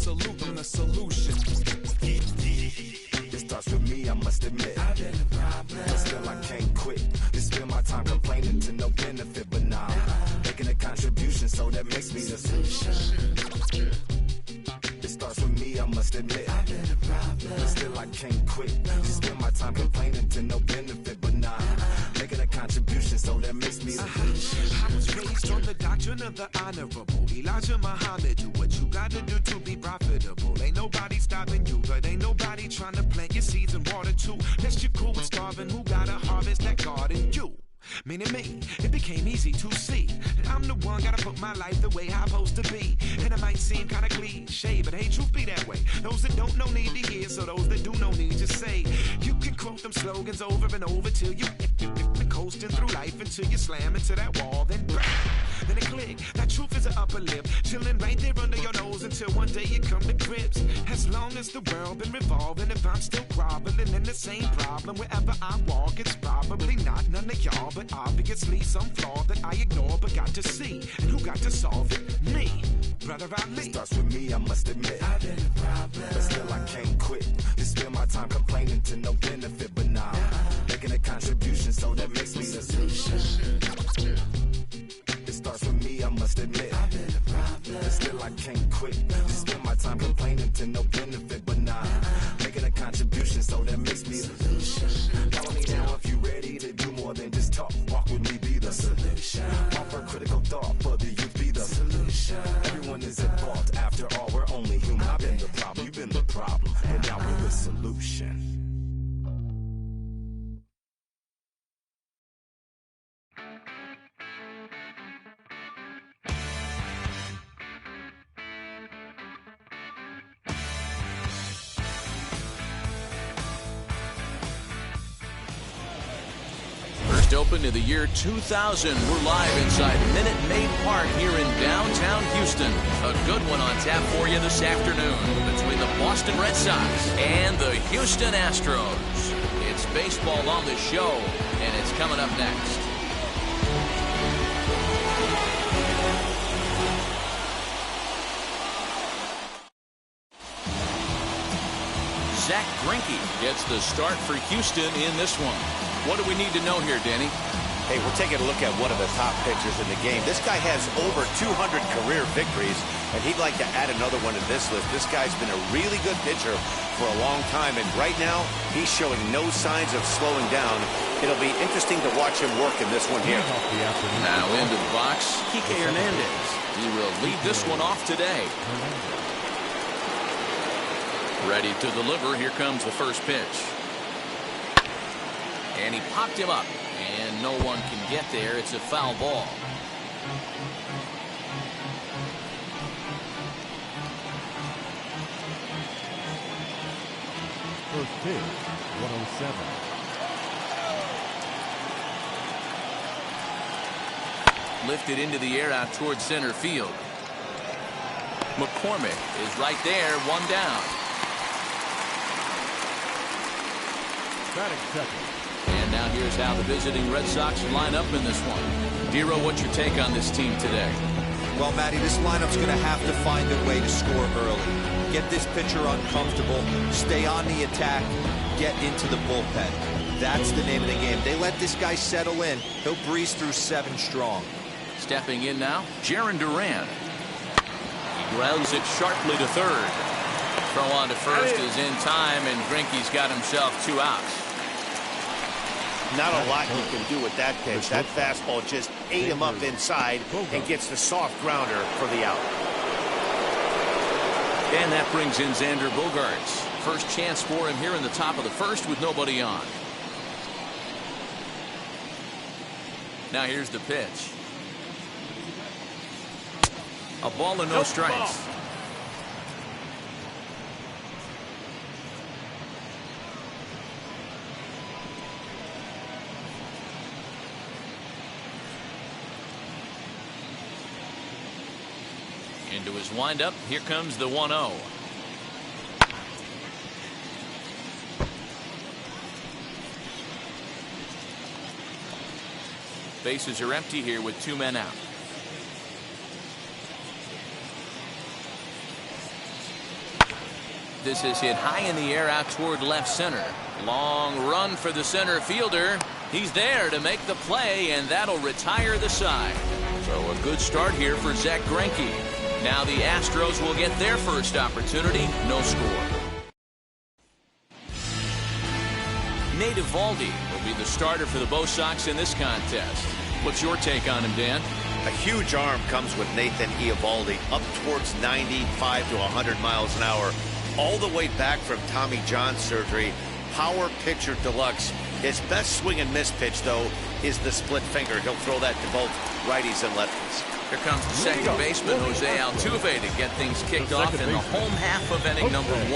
Speaker 9: salute, I'm the solution.
Speaker 10: It starts with me, I must admit. I've been a problem, but still I can't quit. You spend my time complaining to no benefit, but now making a contribution, so that makes me the solution. It starts with me, I must admit. I've been a problem, but still I can't quit. You spend my time complaining to no benefit, but now making a contribution, so that makes me the solution.
Speaker 9: I was raised on the doctrine of the honorable Elijah Muhammad. Do what you gotta do to be profitable. Ain't nobody stopping you, but ain't nobody trying to plant your seeds and water too. Unless you're cool with starving, who gotta harvest that garden? You. Meaning me, it became easy to see that I'm the one, gotta put my life the way I'm supposed to be. And it might seem kinda cliche, but hey, truth be that way. Those that don't know need to hear, so those that do know need to say. You can quote them slogans over and over till you coasting through life until you slam into that wall, then bang, then it click. That truth is an upper lip, chilling right there under your nose until one day you come to grips. As long as the world been revolving, if I'm still groveling in the same problem wherever I walk, it's probably not none of y'all, but obviously some flaw that I ignore but got to see. And who got to solve it? Me, Brother Ali.
Speaker 10: It starts with me, I must admit. I've been a problem, but still I can't quit. You spend my time complaining to no benefit, but now making a contribution, so that makes me the solution. It starts with me, I must admit. I've been a problem, but still I can't quit. You spend my time complaining to no benefit, but now making a contribution, so that makes me the solution. Follow me now if you ready to do more than just talk. Walk with me, be the solution. Offer critical thought for the youth, be the solution. Everyone is at fault. After all, we're only human. I've been the problem, you've been the problem, and now we're the solution.
Speaker 4: Open to the year 2000. We're live inside Minute Maid Park here in downtown Houston. A good one on tap for you this afternoon between the Boston Red Sox and the Houston Astros. It's baseball on the show, and it's coming up next. Zach Greinke gets the start for Houston in this one. What do we need to know here, Danny?
Speaker 7: Hey, we're taking a look at one of the top pitchers in the game. This guy has over 200 career victories, and he'd like to add another one to this list. This guy's been a really good pitcher for a long time, and right now, he's showing no signs of slowing down. It'll be interesting to watch him work in this one here.
Speaker 4: Now into the box, Kike Hernandez. He will lead this one off today. Ready to deliver. Here comes the first pitch. And he popped him up, and no one can get there. It's a foul ball.
Speaker 6: First pitch, 107.
Speaker 4: Lifted into the air out towards center field. McCormick is right there, one down.
Speaker 6: Batting second.
Speaker 4: And now here's how the visiting Red Sox line up in this one. Dero, what's your take on this team today?
Speaker 5: Well, Matty, this lineup's going to have to find a way to score early. Get this pitcher uncomfortable, stay on the attack, get into the bullpen. That's the name of the game. They let this guy settle in. He'll breeze through 7 strong.
Speaker 4: Stepping in now, Jarren Duran. He grounds it sharply to third. Throw on to first is in time, and Greinke's got himself 2 outs.
Speaker 7: Not a lot you can do with that pitch. That fastball just ate him up inside and gets the soft grounder for the out.
Speaker 4: And that brings in Xander Bogaerts. First chance for him here in the top of the first with nobody on. Now here's the pitch. A ball and no strikes. Into his windup. Here comes the 1-0. Bases are empty here with 2 men out. This is hit high in the air out toward left center. Long run for the center fielder. He's there to make the play, and that'll retire the side. So a good start here for Zack Greinke. Now the Astros will get their first opportunity. No score. Nate Eovaldi will be the starter for the Bo Sox in this contest. What's your take on him, Dan?
Speaker 7: A huge arm comes with Nathan Eovaldi, up towards 95 to 100 miles an hour, all the way back from Tommy John surgery. Power pitcher deluxe. His best swing and miss pitch, though, is the split finger. He'll throw that to both righties and lefties.
Speaker 4: Here comes the second baseman, Jose Altuve, to get things kicked off in the home half of inning number 1.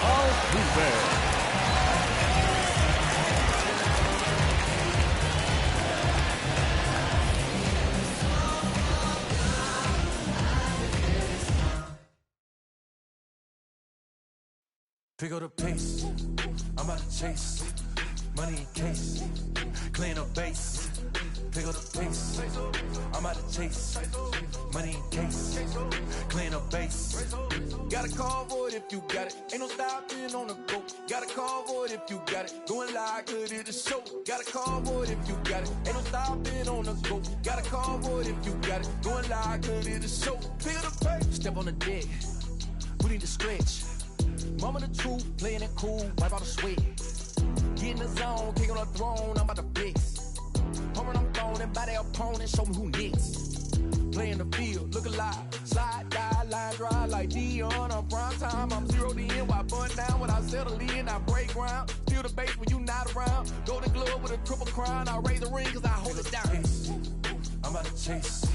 Speaker 6: Altuve.
Speaker 9: Pick up the pace, I'm about to chase, money in case, clean up base. Pick up the pace, I'm about to chase, money in case, clean up base. Got a call for it if you got it, ain't no stopping on the go. Got a call for it if you got it, going live, could it a show. Got a call for it if you got it, ain't no stopping on the go. Got a call for it if you got it, going live, could it a show. Pick up the pace, step on the deck, we need to stretch. Mama the truth, playing it cool, wipe out the sweat. Get in the zone, kick on the throne, I'm about to blitz. Home run, I'm throwing and by their opponent, show me who next. Play in the field, look alive, slide, die, line drive like Dion on prime time. I'm 0 to end, while bun down when I settle in, I break ground. Feel the bass when you not around. Golden glove with a triple crown, I raise the ring cause I hold it down. I'm about to chase,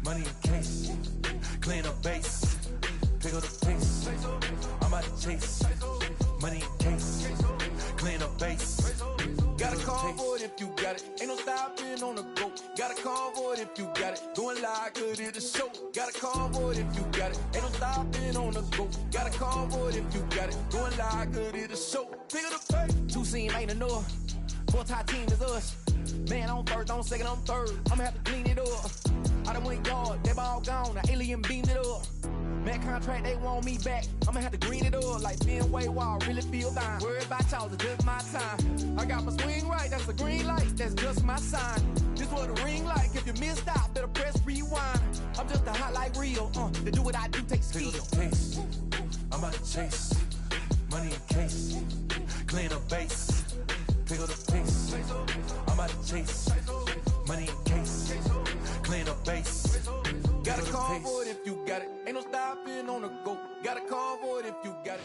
Speaker 9: money in case, clean up base. Pick up the pace, I'm about to chase, money in case, clean up base. Got a call for it if you got it, ain't no stopping on the go. Got a call for it if you got it, going live, could it a show. Got a call for it if you got it, ain't no stopping on the go. Got a call for it if you got it, going live, could it a show. Pick up the pace. 2 seam ain't enough, 4-tie team is us. Man on first, on second, on third, I'ma have to clean it up. I done went yard, they ball gone, the alien beamed it up. Man contract, they want me back. I'ma have to green it up like Fenway Wall. Really feel fine. Worried about y'all, it's just my time. I got my swing right, that's the green light. That's just my sign. This what a ring like. If you missed out, better press rewind. I'm just a hot like real. To do what I do takes skill. Pick up the pace, I'm about to chase, money in case, clean up base. Pick up the pace, I'm about to chase, money in case, clean up base. Got a call for it if you got it. Ain't no stopping on the go. Got a call for it if you got it.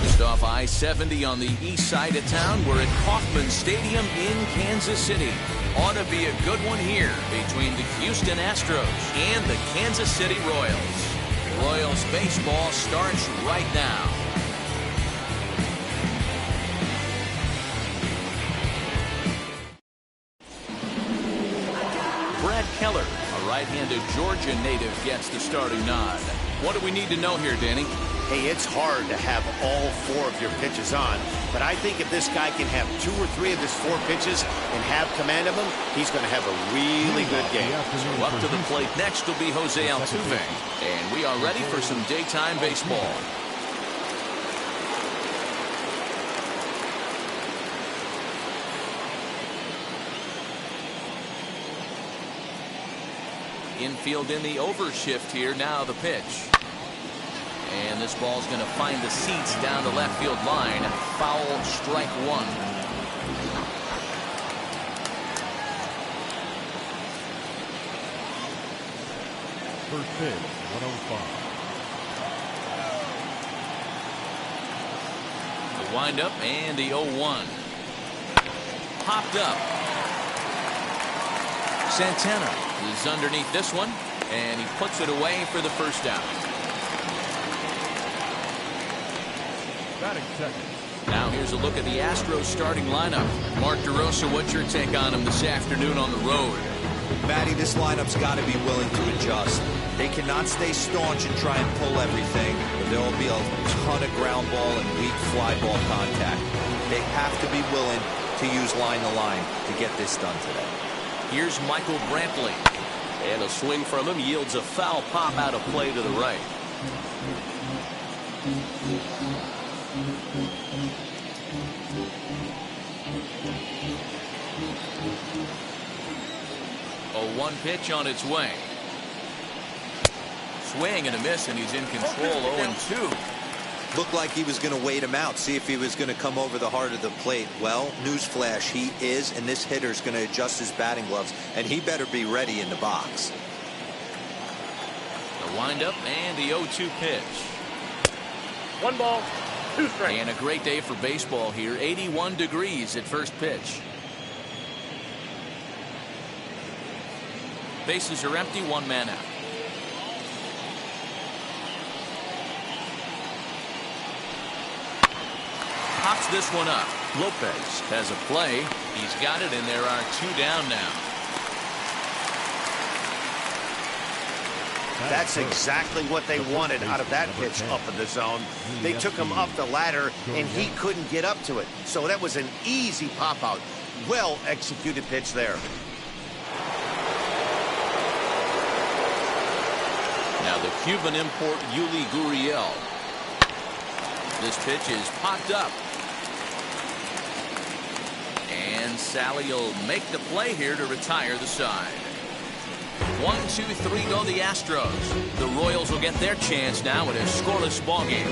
Speaker 4: Just off I-70 on the east side of town, we're at Kauffman Stadium in Kansas City. Ought to be a good one here between the Houston Astros and the Kansas City Royals. Royals baseball starts right now. Brad Keller, a right-handed Georgia native, gets the starting nod. What do we need to know here, Danny?
Speaker 7: Hey, it's hard to have all 4 of your pitches on, but I think if this guy can have 2 or 3 of his 4 pitches and have command of them, he's going to have a really good game.
Speaker 4: So up to the plate next will be Jose Altuve, and we are ready for some daytime baseball. Infield in the overshift here. Now the pitch. And this ball's going to find the seats down the left field line. Foul, strike 1.
Speaker 6: First pitch, 105.
Speaker 4: The windup and the 0-1. Popped up. Santana is underneath this one, and he puts it away for the first out.
Speaker 6: Batting second.
Speaker 4: Now here's a look at the Astros starting lineup. Mark DeRosa, what's your take on him this afternoon on the road?
Speaker 5: Matty, this lineup's got to be willing to adjust. They cannot stay staunch and try and pull everything. There will be a ton of ground ball and weak fly ball contact. They have to be willing to use line to line to get this done today.
Speaker 4: Here's Michael Brantley.
Speaker 8: And a swing from him yields a foul pop out of play to the right.
Speaker 4: A 1 pitch on its way. Swing and a miss, and he's in control. 0-2.
Speaker 5: Looked like he was going to wait him out, see if he was going to come over the heart of the plate. Well, newsflash, he is, and this hitter's going to adjust his batting gloves, and he better be ready in the box.
Speaker 4: The windup and the 0-2 pitch.
Speaker 6: 1 ball, 2 strikes.
Speaker 4: And a great day for baseball here. 81 degrees at first pitch. Bases are empty, 1 man out. Pops this one up. Lopez has a play. He's got it, and there are 2 down now.
Speaker 7: That's exactly what they wanted out of that pitch up in the zone. They took him up the ladder, and he couldn't get up to it. So that was an easy pop-out. Well-executed pitch there.
Speaker 4: Now the Cuban import, Yuli Gurriel. This pitch is popped up. And Sally will make the play here to retire the side. 1, 2, 3 go the Astros. The Royals will get their chance now in a scoreless ball game.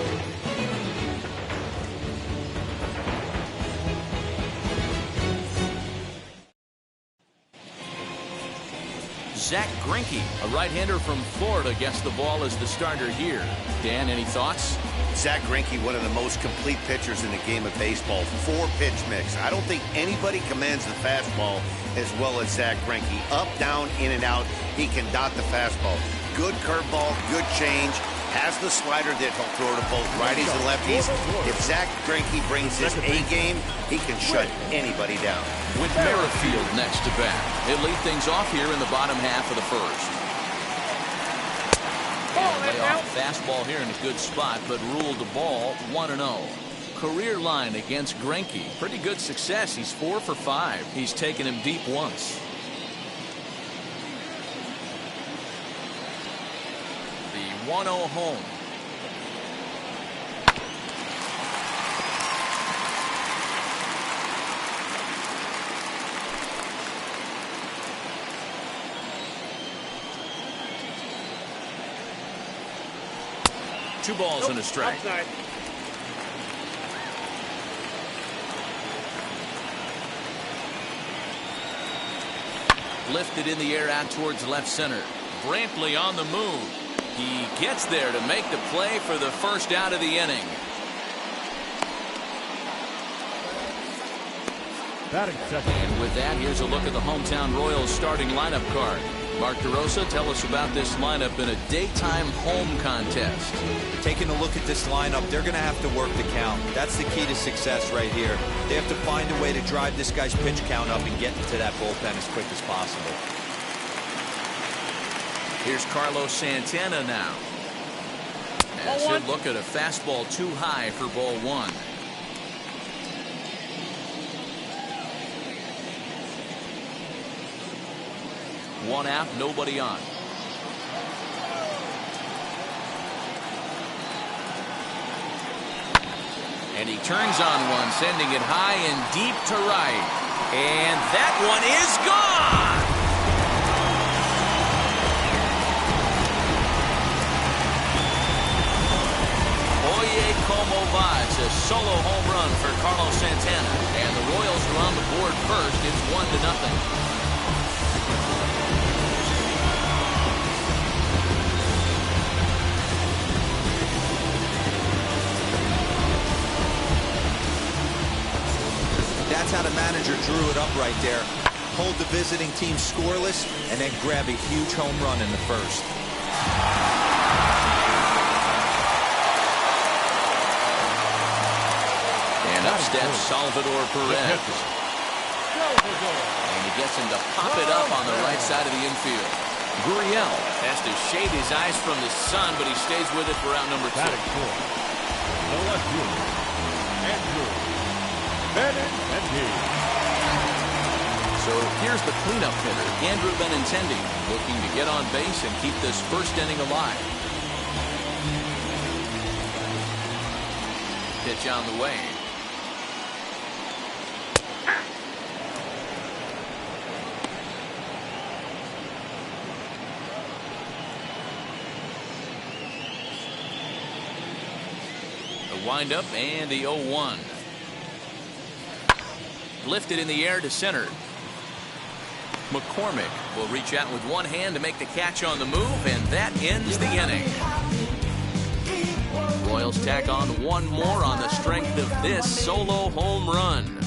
Speaker 4: Zach Greinke, a right-hander from Florida, gets the ball as the starter here. Dan, any thoughts?
Speaker 7: Zach Greinke, one of the most complete pitchers in the game of baseball. 4-pitch mix. I don't think anybody commands the fastball as well as Zach Greinke. Up, down, in and out. He can dot the fastball. Good curveball, good change. Has the slider that he'll throw to both righties and lefties. If Zach Greinke brings his A game, he can shut anybody down.
Speaker 4: With Merrifield next to bat, it lead things off here in the bottom half of the first. Lay off fastball here in a good spot, but ruled the ball 1-0. Career line against Greinke. Pretty good success. He's 4 for 5. He's taken him deep once. The 1-0 home. Two balls and a strike.
Speaker 6: Outside.
Speaker 4: Lifted in the air out towards left center. Brantley on the move. He gets there to make the play for the first out of the inning.
Speaker 6: Batting second.
Speaker 4: And with that, here's a look at the hometown Royals starting lineup card. Mark DeRosa, tell us about this lineup in a daytime home contest.
Speaker 5: Taking a look at this lineup, they're going to have to work the count. That's the key to success right here. They have to find a way to drive this guy's pitch count up and get into that bullpen as quick as possible.
Speaker 4: Here's Carlos Santana now. As he'll look at a fastball too high for ball 1. One out, nobody on. And he turns on one, sending it high and deep to right. And that one is gone! Oye como va. It's a solo home run for Carlos Santana. And the Royals are on the board first. It's 1-0.
Speaker 5: That's how the manager drew it up right there. Hold the visiting team scoreless and then grab a huge home run in the first.
Speaker 4: And up steps Salvador Perez. And he gets him to pop it up on the right side of the infield. Gurriel has to shade his eyes from the sun, but he stays with it for out number 2.
Speaker 6: Batting fourth. The left fielder, Andrew Benintendi.
Speaker 4: So here's the cleanup hitter, Andrew Benintendi, looking to get on base and keep this first inning alive. Pitch on the way. The windup and the 0-1. Lifted in the air to center. McCormick will reach out with one hand to make the catch on the move, and that ends the inning. Royals tack on one more on the strength of this solo home run.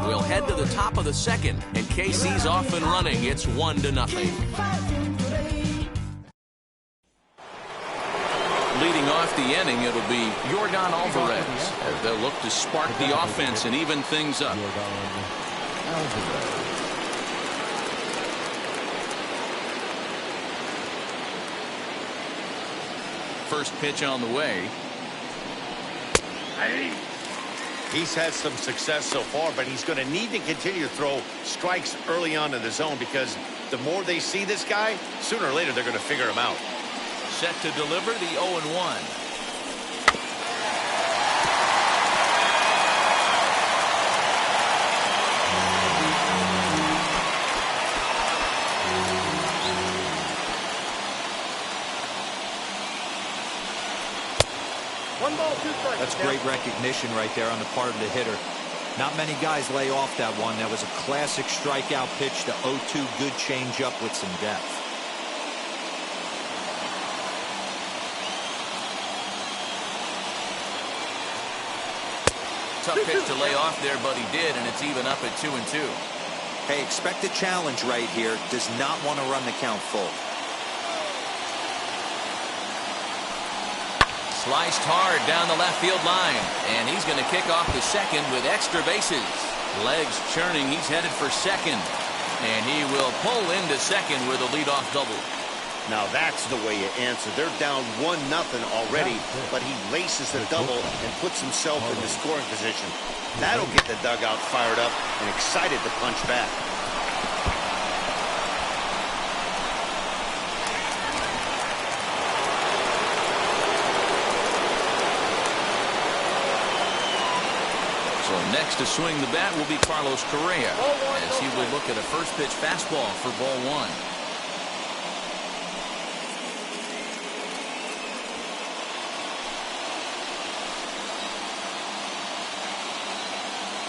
Speaker 4: We'll head to the top of the second, and KC's off and running. It's 1-0. Leading off the inning, it'll be Yordan Alvarez as they'll look to spark the offense and even things up. First pitch on the way.
Speaker 7: He's had some success so far, but he's going to need to continue to throw strikes early on in the zone, because the more they see this guy, sooner or later they're going to figure him out.
Speaker 4: Set to deliver the 0-1.
Speaker 5: That's great recognition right there on the part of the hitter. Not many guys lay off that one. That was a classic strikeout pitch to 0-2. Good changeup with some depth.
Speaker 4: Tough pitch to lay off there, but he did, and it's even up at 2-2.
Speaker 5: Hey, expect a challenge right here. Does not want to run the count full.
Speaker 4: Sliced hard down the left field line, and he's going to kick off the second with extra bases. Legs churning, he's headed for second, and he will pull into second with a leadoff double.
Speaker 7: Now that's the way you answer. They're down 1-0 already, but he laces the double and puts himself in the scoring position. That'll get the dugout fired up and excited to punch back.
Speaker 4: So next to swing the bat will be Carlos Correa, as he would look at a first pitch fastball for ball one.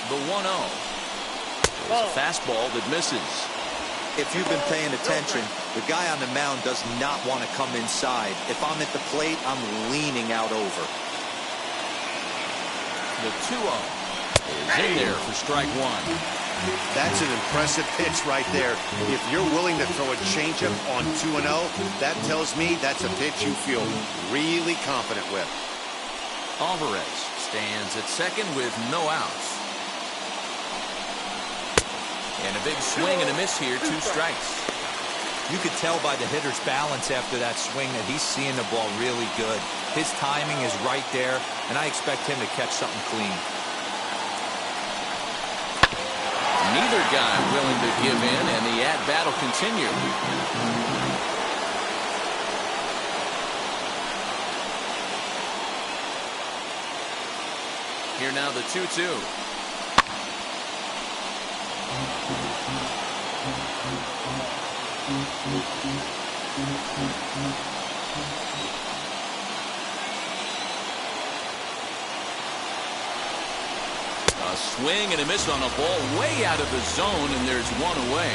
Speaker 4: The 1-0 is a fastball that misses.
Speaker 5: If you've been paying attention, the guy on the mound does not want to come inside. If I'm at the plate, I'm leaning out over.
Speaker 4: The 2-0 is in there for strike one.
Speaker 7: That's an impressive pitch right there. If you're willing to throw a changeup on 2-0, that tells me that's a pitch you feel really confident with.
Speaker 4: Alvarez stands at second with no outs. And a big swing and a miss here, 2 strikes.
Speaker 5: You could tell by the hitter's balance after that swing that he's seeing the ball really good. His timing is right there, and I expect him to catch something clean.
Speaker 4: Neither guy willing to give in, and the at-bat will continue. Here now the 2-2. A swing and a miss on a ball way out of the zone, and there's one away.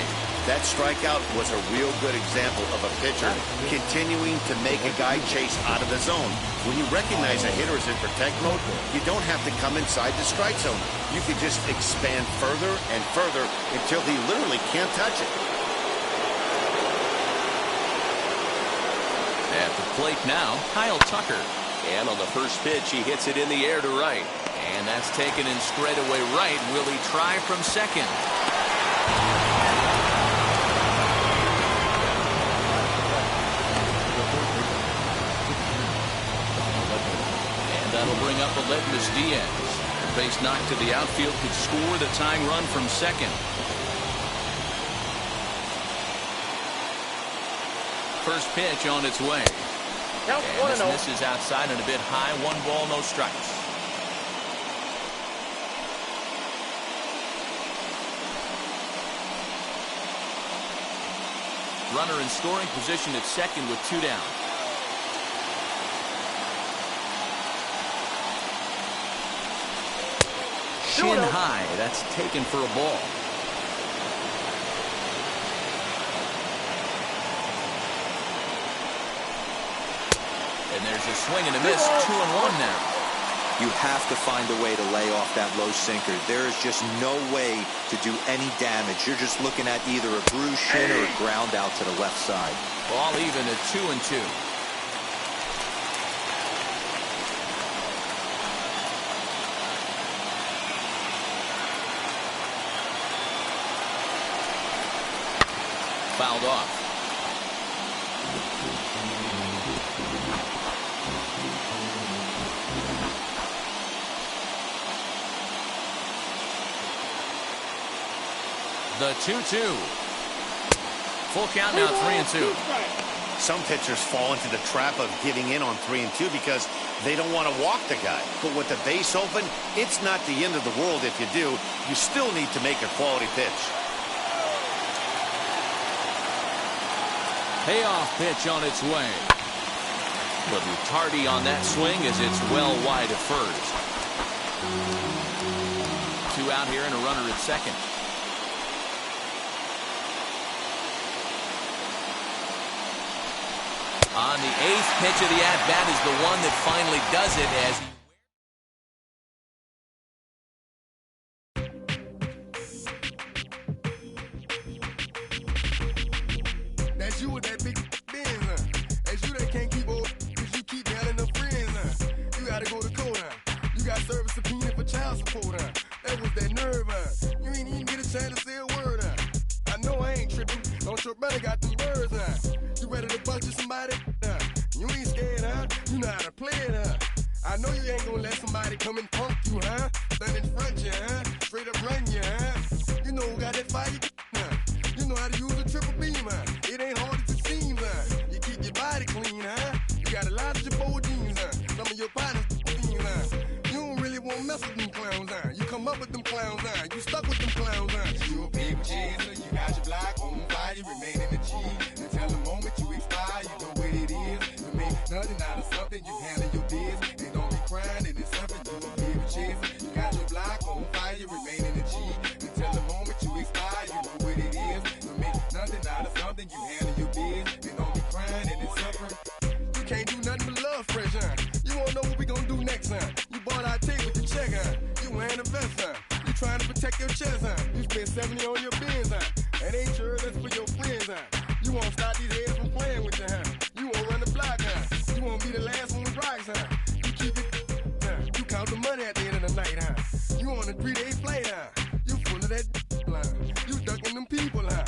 Speaker 7: That strikeout was a real good example of a pitcher continuing to make a guy chase out of the zone. When you recognize a hitter is in protect mode, you don't have to come inside the strike zone. You can just expand further and further until he literally can't touch it.
Speaker 4: At the plate now, Kyle Tucker. And on the first pitch, he hits it in the air to right. And that's taken in straightaway right. Will he try from second? And that'll bring up Aledmys Diaz. The base knock to the outfield could score the tying run from second. First pitch on its way. And this misses outside and a bit high. 1 ball, no strikes. Runner in scoring position at second with 2 down. Shin high. That's taken for a ball. And there's a swing and a miss. 2-1 now.
Speaker 5: You have to find a way to lay off that low sinker. There is just no way to do any damage. You're just looking at either a bruised shin or a ground out to the left side.
Speaker 4: Ball even at 2-2. Fouled off. The 2-2. Full count now, 3-2.
Speaker 7: Some pitchers fall into the trap of giving in on 3-2 because they don't want to walk the guy. But with the base open, it's not the end of the world if you do. You still need to make a quality pitch.
Speaker 4: Payoff pitch on its way. But tardy on that swing as it's well wide of first. 2 out here and a runner at second. On the 8th pitch of the at-bat is the one that finally does it as
Speaker 11: that's you with that big Benz, huh? That's you that can't keep old because you keep handling them friends, huh? You gotta go to court, huh? You got service subpoena for child support, huh? That was that nerve, huh? You ain't even get a chance to say a word, huh? I know I ain't tripping. Don't your brother got them birds, huh? You ready to bust somebody, huh? You ain't scared, huh? You know how to play it, huh? I know you ain't gonna let somebody come and punk you, huh? Stand in front you, huh? Straight up run you, huh? You know who got that fire, huh? You know how to use a triple beam, huh? It ain't hard as it seems, huh? You keep your body clean, huh? You got a lot of your bold jeans, huh? Some of your partners, huh? You don't really want to mess with them clowns, huh? You come up with them clowns, huh? You stuck with them clowns, huh? You a paper chaser, you got your block on fire, you remain in the G. Until the moment you expire, you know what it is. You make nothing out of something, you handle your biz. And don't be crying, and it's something you a paper chaser. You got your block on fire, you remain in the G. Until the moment you expire, you know what it is. You make nothing out of something, you handle your biz. And don't be crying, and it's suffering. You can't do nothing but love fresh, huh? You won't know what we gonna do next, huh? You bought our tape with your check, huh? You wearing a vest, huh? You trying to protect your chest, huh? You spent 70 on your bins, huh? That ain't yours, that's for your friends, huh? You won't stop these heads from playing with you, huh? You won't run the block, huh? You won't be the last one with rocks, huh? You keep it, huh? You count the money at the end of the night, huh? You on a 3-day flight, huh? You full of that line. You ducking them people, huh?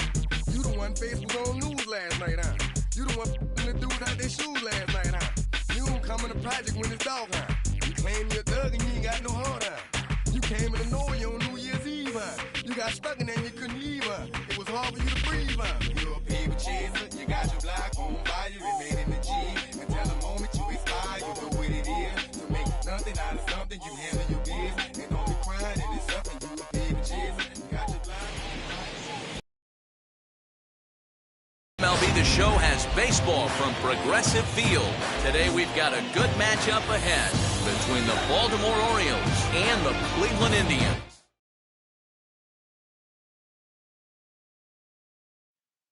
Speaker 11: You the one face was on news last night, huh? You the one the dudes out their shoes last night, huh? You don't come in the project when it's dark, huh? You claim you're a thug and you ain't got no heart, huh? You came in the Norway on New Year's Eve, huh? You got stuck in there and you couldn't leave, huh? It was hard for you to breathe, huh? You a paper chaser, you got your block on fire, you remain in the G. Until the moment you expire, you know what it is. To make nothing out of something, you handle your biz. And don't be crying, and it's something you a paper chaser. You got your block on fire.
Speaker 4: MLB The Show has baseball from Progressive Field. Today we've got a good matchup ahead between the Baltimore Orioles and the Cleveland Indians.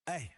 Speaker 10: Hey.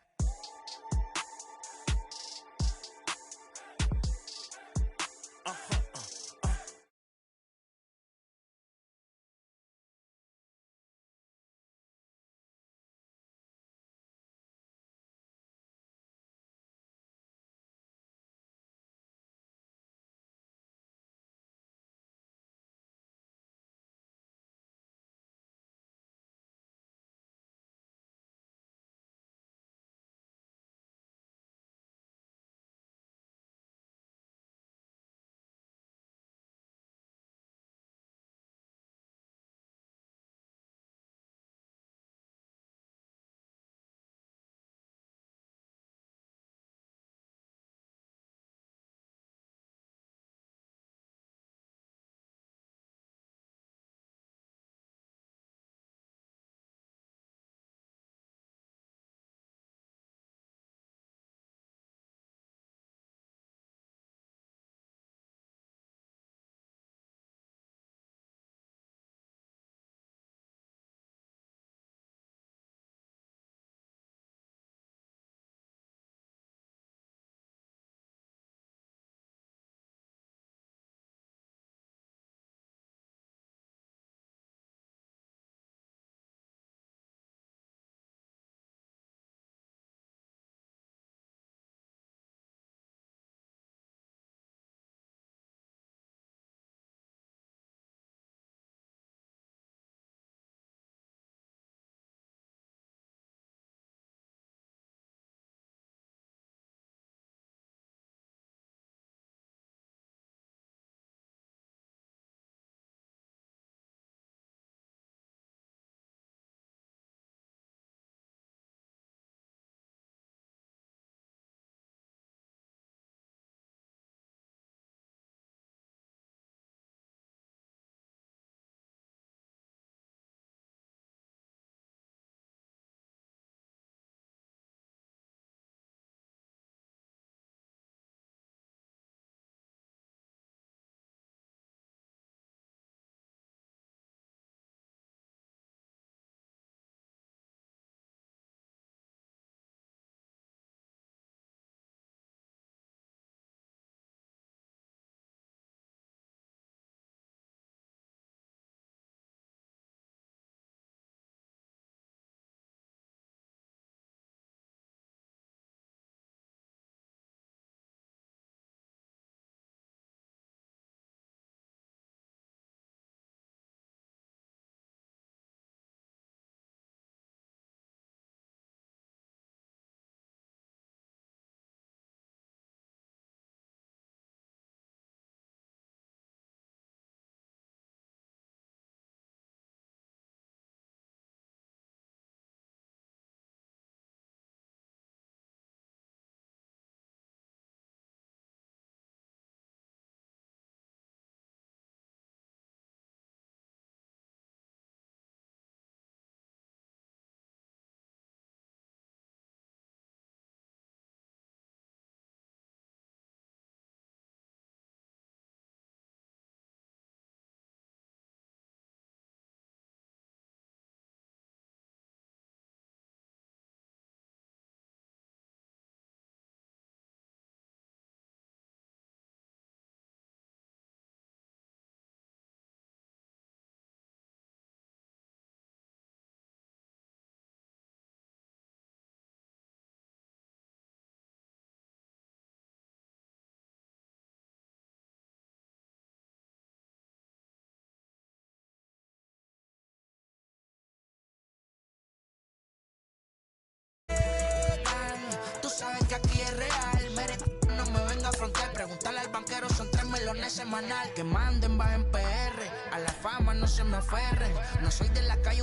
Speaker 12: Barcelona es semanal. Que manden, bajen PR. A la fama no se me aferren. No soy de la calle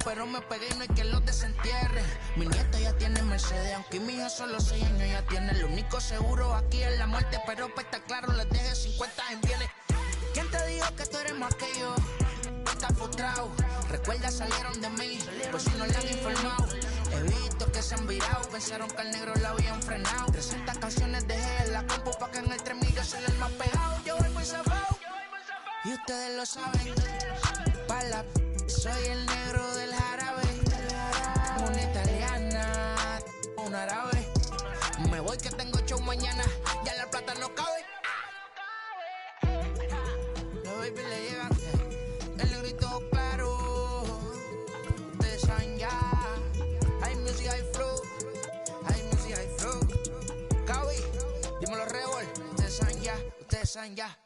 Speaker 12: pero me pegué y no hay que los desentierre. Mi nieta ya tiene Mercedes, aunque mi hija solo 6 años ya tiene. Lo único seguro aquí es la muerte, pero para estar claro les deje 50 en bienes. ¿Quién te dijo que tú eres más que yo? Estás frustrado, recuerda salieron de mí, pues si no le han informado. He visto que se han virado, pensaron que al negro la habían frenado. 300 canciones dejé en la compu pa' que en el 3000 yo soy el más pegado. Yo voy muy zafado, y ustedes lo saben. Pa' la soy el negro del jarabe. Una italiana, un árabe. Me voy que tengo show mañana, ya la plata no cabe. Los baby le llegan, el negrito claro. Ustedes saben ya. Hay music, hay flow. Hay music, hay flow. Cabi, dímelo Rebol. Ustedes saben ya, ustedes saben ya.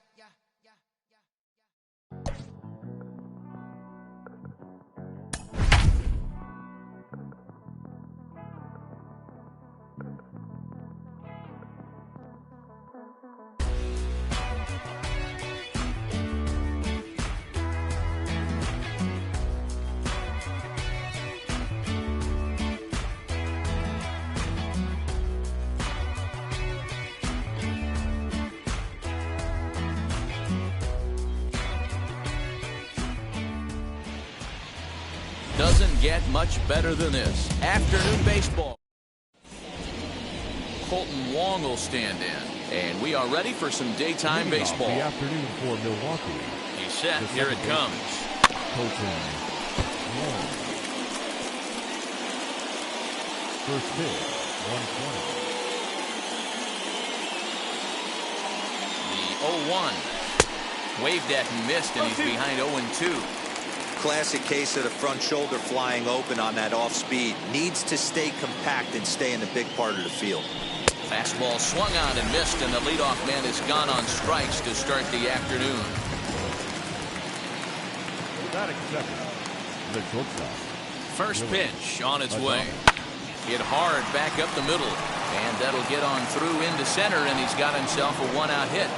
Speaker 4: Doesn't get much better than this. Afternoon baseball. Colton Wong will stand in. And we are ready for some daytime baseball.
Speaker 6: The afternoon for Milwaukee.
Speaker 4: He's set. Here it comes.
Speaker 6: Colton Wong. First pitch, 120.
Speaker 4: The 0-1. Waved at and missed, and he's behind 0-2.
Speaker 5: Classic case of the front shoulder flying open on that off speed. Needs to stay compact and stay in the big part of the field.
Speaker 4: Fastball swung on and missed, and the leadoff man has gone on strikes to start the afternoon.
Speaker 6: Batting second, the shortstop.
Speaker 4: First pitch on its way. Hit hard back up the middle, and that'll get on through into center, and he's got himself a one-out hit.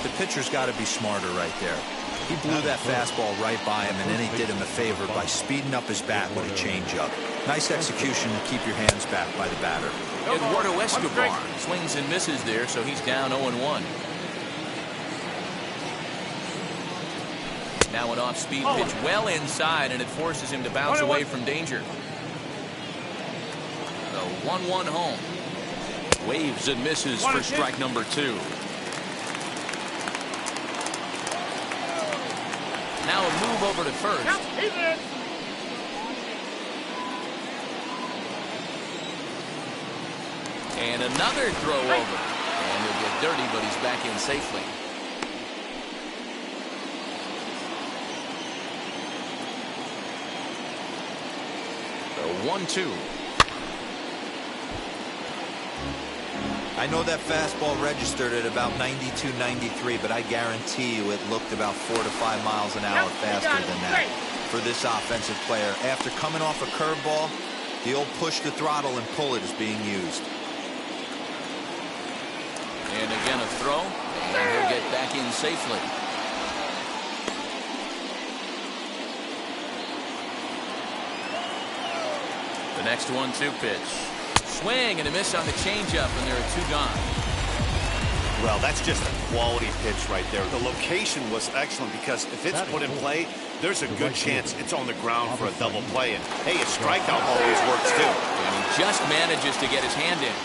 Speaker 5: The pitcher's got to be smarter right there. He blew that fastball right by him, and then he did him a favor by speeding up his bat with a changeup. Nice execution to keep your hands back by the batter.
Speaker 4: Eduardo Escobar swings and misses there, so he's down 0-1. Now an off-speed pitch well inside, and it forces him to bounce away from danger. The 1-1 home. Waves and misses for strike number 2. Now a move over to first. And another throw over. And he'll get dirty, but he's back in safely. The 1-2.
Speaker 5: I know that fastball registered at about 92, 93, but I guarantee you it looked about 4 to 5 miles an hour faster than that for this offensive player. After coming off a curveball, the old push the throttle and pull it is being used.
Speaker 4: And again a throw, and he'll get back in safely. The next 1-2 pitch. Swing and a miss on the changeup, and there are 2 gone.
Speaker 7: Well, that's just a quality pitch right there. The location was excellent because if it's put in play, there's a good chance it's on the ground for a double play. And hey, a strikeout always works too.
Speaker 4: And he just manages to get his hand in.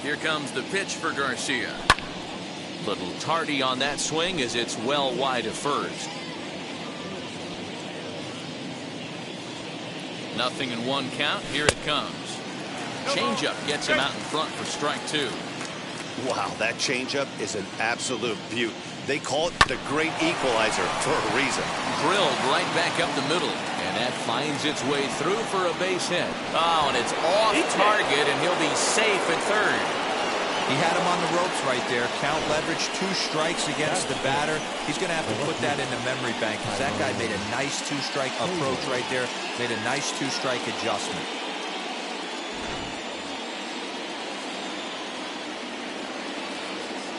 Speaker 4: Here comes the pitch for Garcia. Little tardy on that swing as it's well wide of first. Nothing in 1 count. Here it comes. Changeup gets him out in front for strike 2.
Speaker 7: Wow, that changeup is an absolute beaut. They call it the great equalizer for a reason.
Speaker 4: Drilled right back up the middle, and that finds its way through for a base hit. Oh, and it's off target, and he'll be safe at third.
Speaker 5: He had him on the ropes right there. Count leverage, 2 strikes against the batter. He's going to have to put that in the memory bank because that guy made a nice 2-strike approach right there. Made a nice 2-strike adjustment.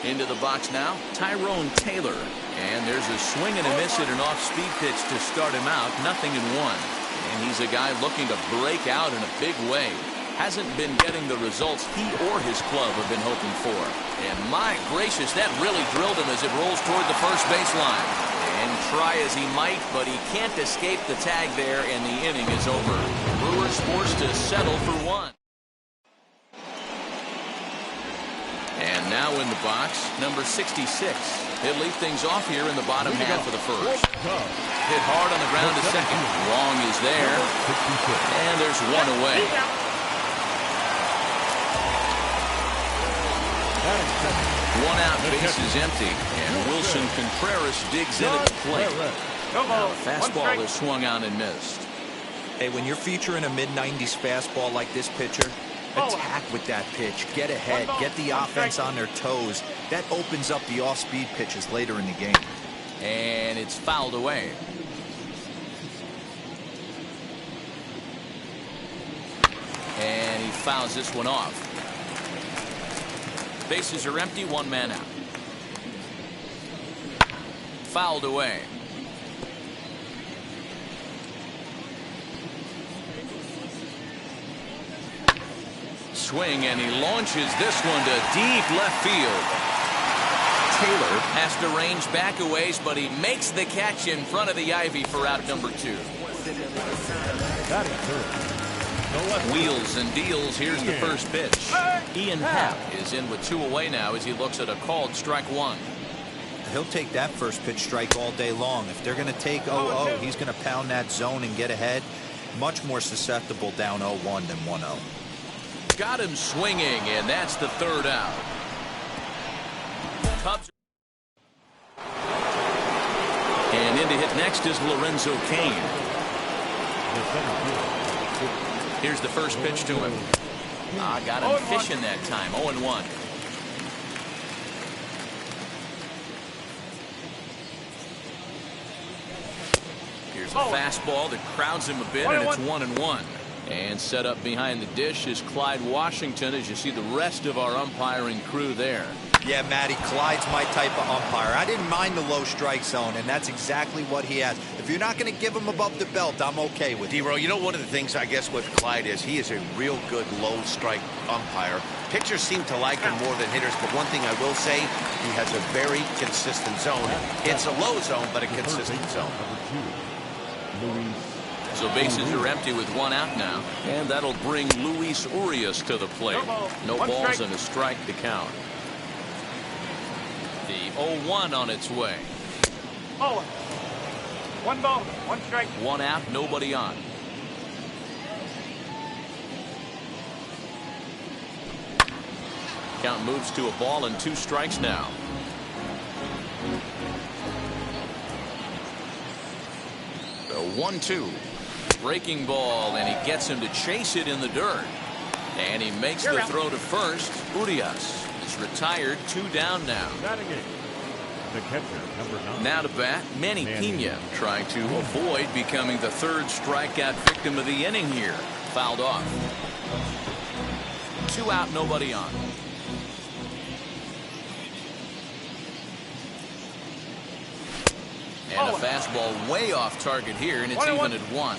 Speaker 4: Into the box now, Tyrone Taylor. And there's a swing and a miss at an off-speed pitch to start him out. 0-1. And he's a guy looking to break out in a big way. Hasn't been getting the results he or his club have been hoping for. And my gracious, that really drilled him as it rolls toward the first baseline. And try as he might, but he can't escape the tag there, and the inning is over. Brewers forced to settle for 1. And now in the box, number 66. He'll lead things off here in the bottom half of the first. Hit hard on the ground to second. Wong is there. And there's 1 away. 1 out, base is empty, and Wilson Contreras digs in at the plate. Now, the fastball is swung on and missed.
Speaker 5: Hey, when you're featuring a mid-90s fastball like this pitcher, attack with that pitch. Get ahead. Get the offense on their toes. That opens up the off-speed pitches later in the game.
Speaker 4: And it's fouled away. And he fouls this one off. Bases are empty, 1 man out. Fouled away. Swing, and he launches this one to deep left field. Taylor has to range back a ways, but he makes the catch in front of the ivy for out number 2. Wheels and deals. Here's the first pitch. Ian Happ is in with 2 away now as he looks at a called strike 1.
Speaker 5: He'll take that first pitch strike all day long. If they're going to take 0-0, he's going to pound that zone and get ahead. Much more susceptible down 0-1 than 1-0.
Speaker 4: Got him swinging, and that's the 3rd out. Cubs. And in to hit next is Lorenzo Cain. Here's the first pitch to him. Got him fishing that time. 0-1. Here's a fastball that crowds him a bit, and it's 1-1. And set up behind the dish is Clyde Washington, as you see the rest of our umpiring crew there.
Speaker 5: Yeah, Matty, Clyde's my type of umpire. I didn't mind the low strike zone, and that's exactly what he has. If you're not going to give him above the belt, I'm okay with it.
Speaker 7: D-Row, you know, one of the things, I guess, with Clyde is he is a real good low strike umpire. Pitchers seem to like him more than hitters, but one thing I will say, he has a very consistent zone. It's a low zone, but a consistent zone.
Speaker 4: So bases are empty with 1 out now, and that'll bring Luis Urias to the plate. No balls and a strike to count. The 0-1 on its way.
Speaker 3: 1 ball, 1 strike.
Speaker 4: 1 out, nobody on. Count moves to a ball and 2 strikes now. The 1-2. Breaking ball, and he gets him to chase it in the dirt. And he makes the throw to first. Urias is retired, 2 down now.
Speaker 6: The catcher, number 9.
Speaker 4: Now to bat, Manny Pena, trying to avoid becoming the 3rd strikeout victim of the inning here. Fouled off. 2 out, nobody on. And a fastball way off target here, and it's even at 1.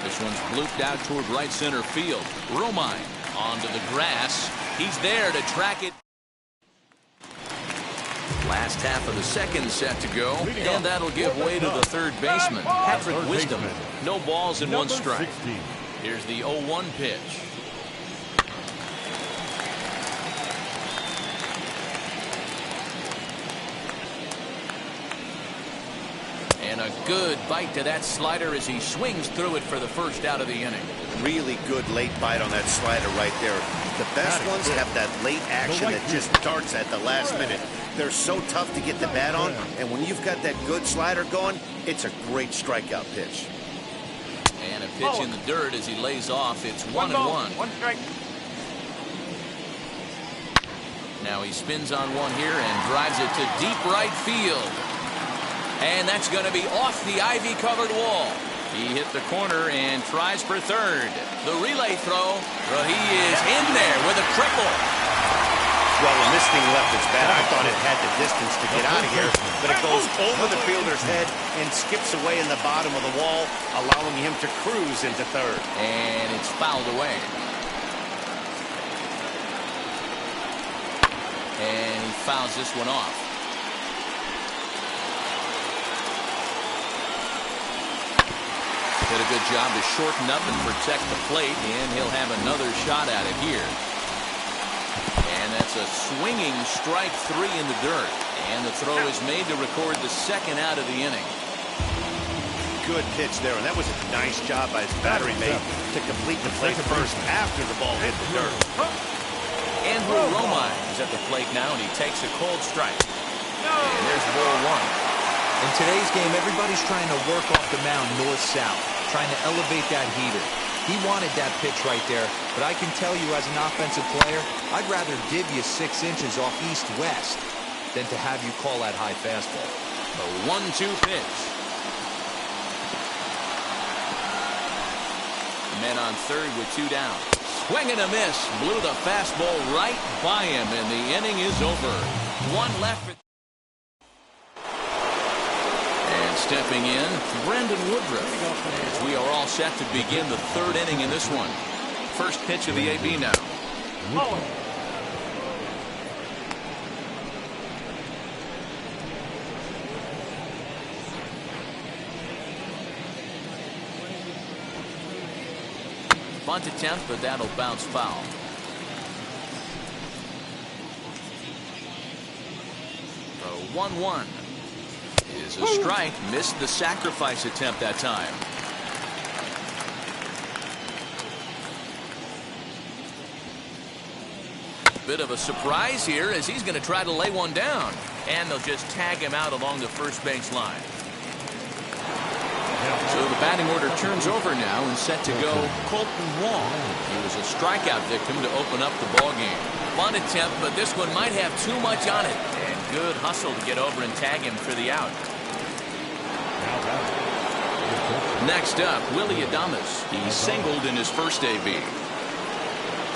Speaker 4: This one's blooped out toward right center field. Romine onto the grass. He's there to track it. Last half of the second set to go, and that'll give way to the 3rd baseman, Patrick Wisdom. No balls and 1 strike. Here's the 0-1 pitch. And a good bite to that slider as he swings through it for the 1st out of the inning.
Speaker 7: Really good late bite on that slider right there. The best ones have that late action that just darts at the last minute. They're so tough to get the bat on, and when you've got that good slider going, it's a great strikeout pitch.
Speaker 4: And a pitch in the dirt as he lays off. It's 1-1.
Speaker 3: One strike.
Speaker 4: Now he spins on one here and drives it to deep right field. And that's going to be off the ivy-covered wall. He hit the corner and tries for third. The relay throw. Well, he is in there with a triple.
Speaker 7: Well, when this thing left its bat, I thought it had the distance to get out of here, but it goes over the fielder's head and skips away in the bottom of the wall, allowing him to cruise into third.
Speaker 4: And it's fouled away. And he fouls this one off. Did a good job to shorten up and protect the plate, and he'll have another shot at it here. And that's a swinging strike 3 in the dirt. And the throw is made to record the second out of the inning.
Speaker 7: Good pitch there, and that was a nice job by his battery mate to complete the play first after the ball hit the dirt.
Speaker 4: Andrew Romine is at the plate now, and he takes a cold strike. And there's ball 1.
Speaker 5: In today's game, everybody's trying to work off the mound north-south, trying to elevate that heater. He wanted that pitch right there, but I can tell you as an offensive player, I'd rather give you 6 inches off east-west than to have you call that high fastball.
Speaker 4: A 1-2 pitch. Men on third with 2 down. Swing and a miss. Blew the fastball right by him, and the inning is over. 1 left. And stepping in, Brandon Woodruff. As we are all set to begin the 3rd inning in this one. First pitch of the AB now. Bunt attempt, but that'll bounce foul. The 1-1 is a strike. Missed the sacrifice attempt that time. Bit of a surprise here as he's going to try to lay one down. And they'll just tag him out along the first base line. So the batting order turns over now and set to go Colton Wong. He was a strikeout victim to open up the ballgame. Bunt attempt, but this one might have too much on it. And good hustle to get over and tag him for the out. Next up, Willy Adames. He singled in his first AB.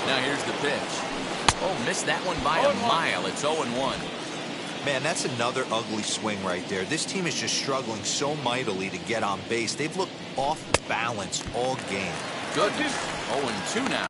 Speaker 4: Now here's the pitch. Oh, missed that one by a mile. It's 0-1.
Speaker 5: Man, that's another ugly swing right there. This team is just struggling so mightily to get on base. They've looked off balance all game.
Speaker 4: Goodness. 0-2 now.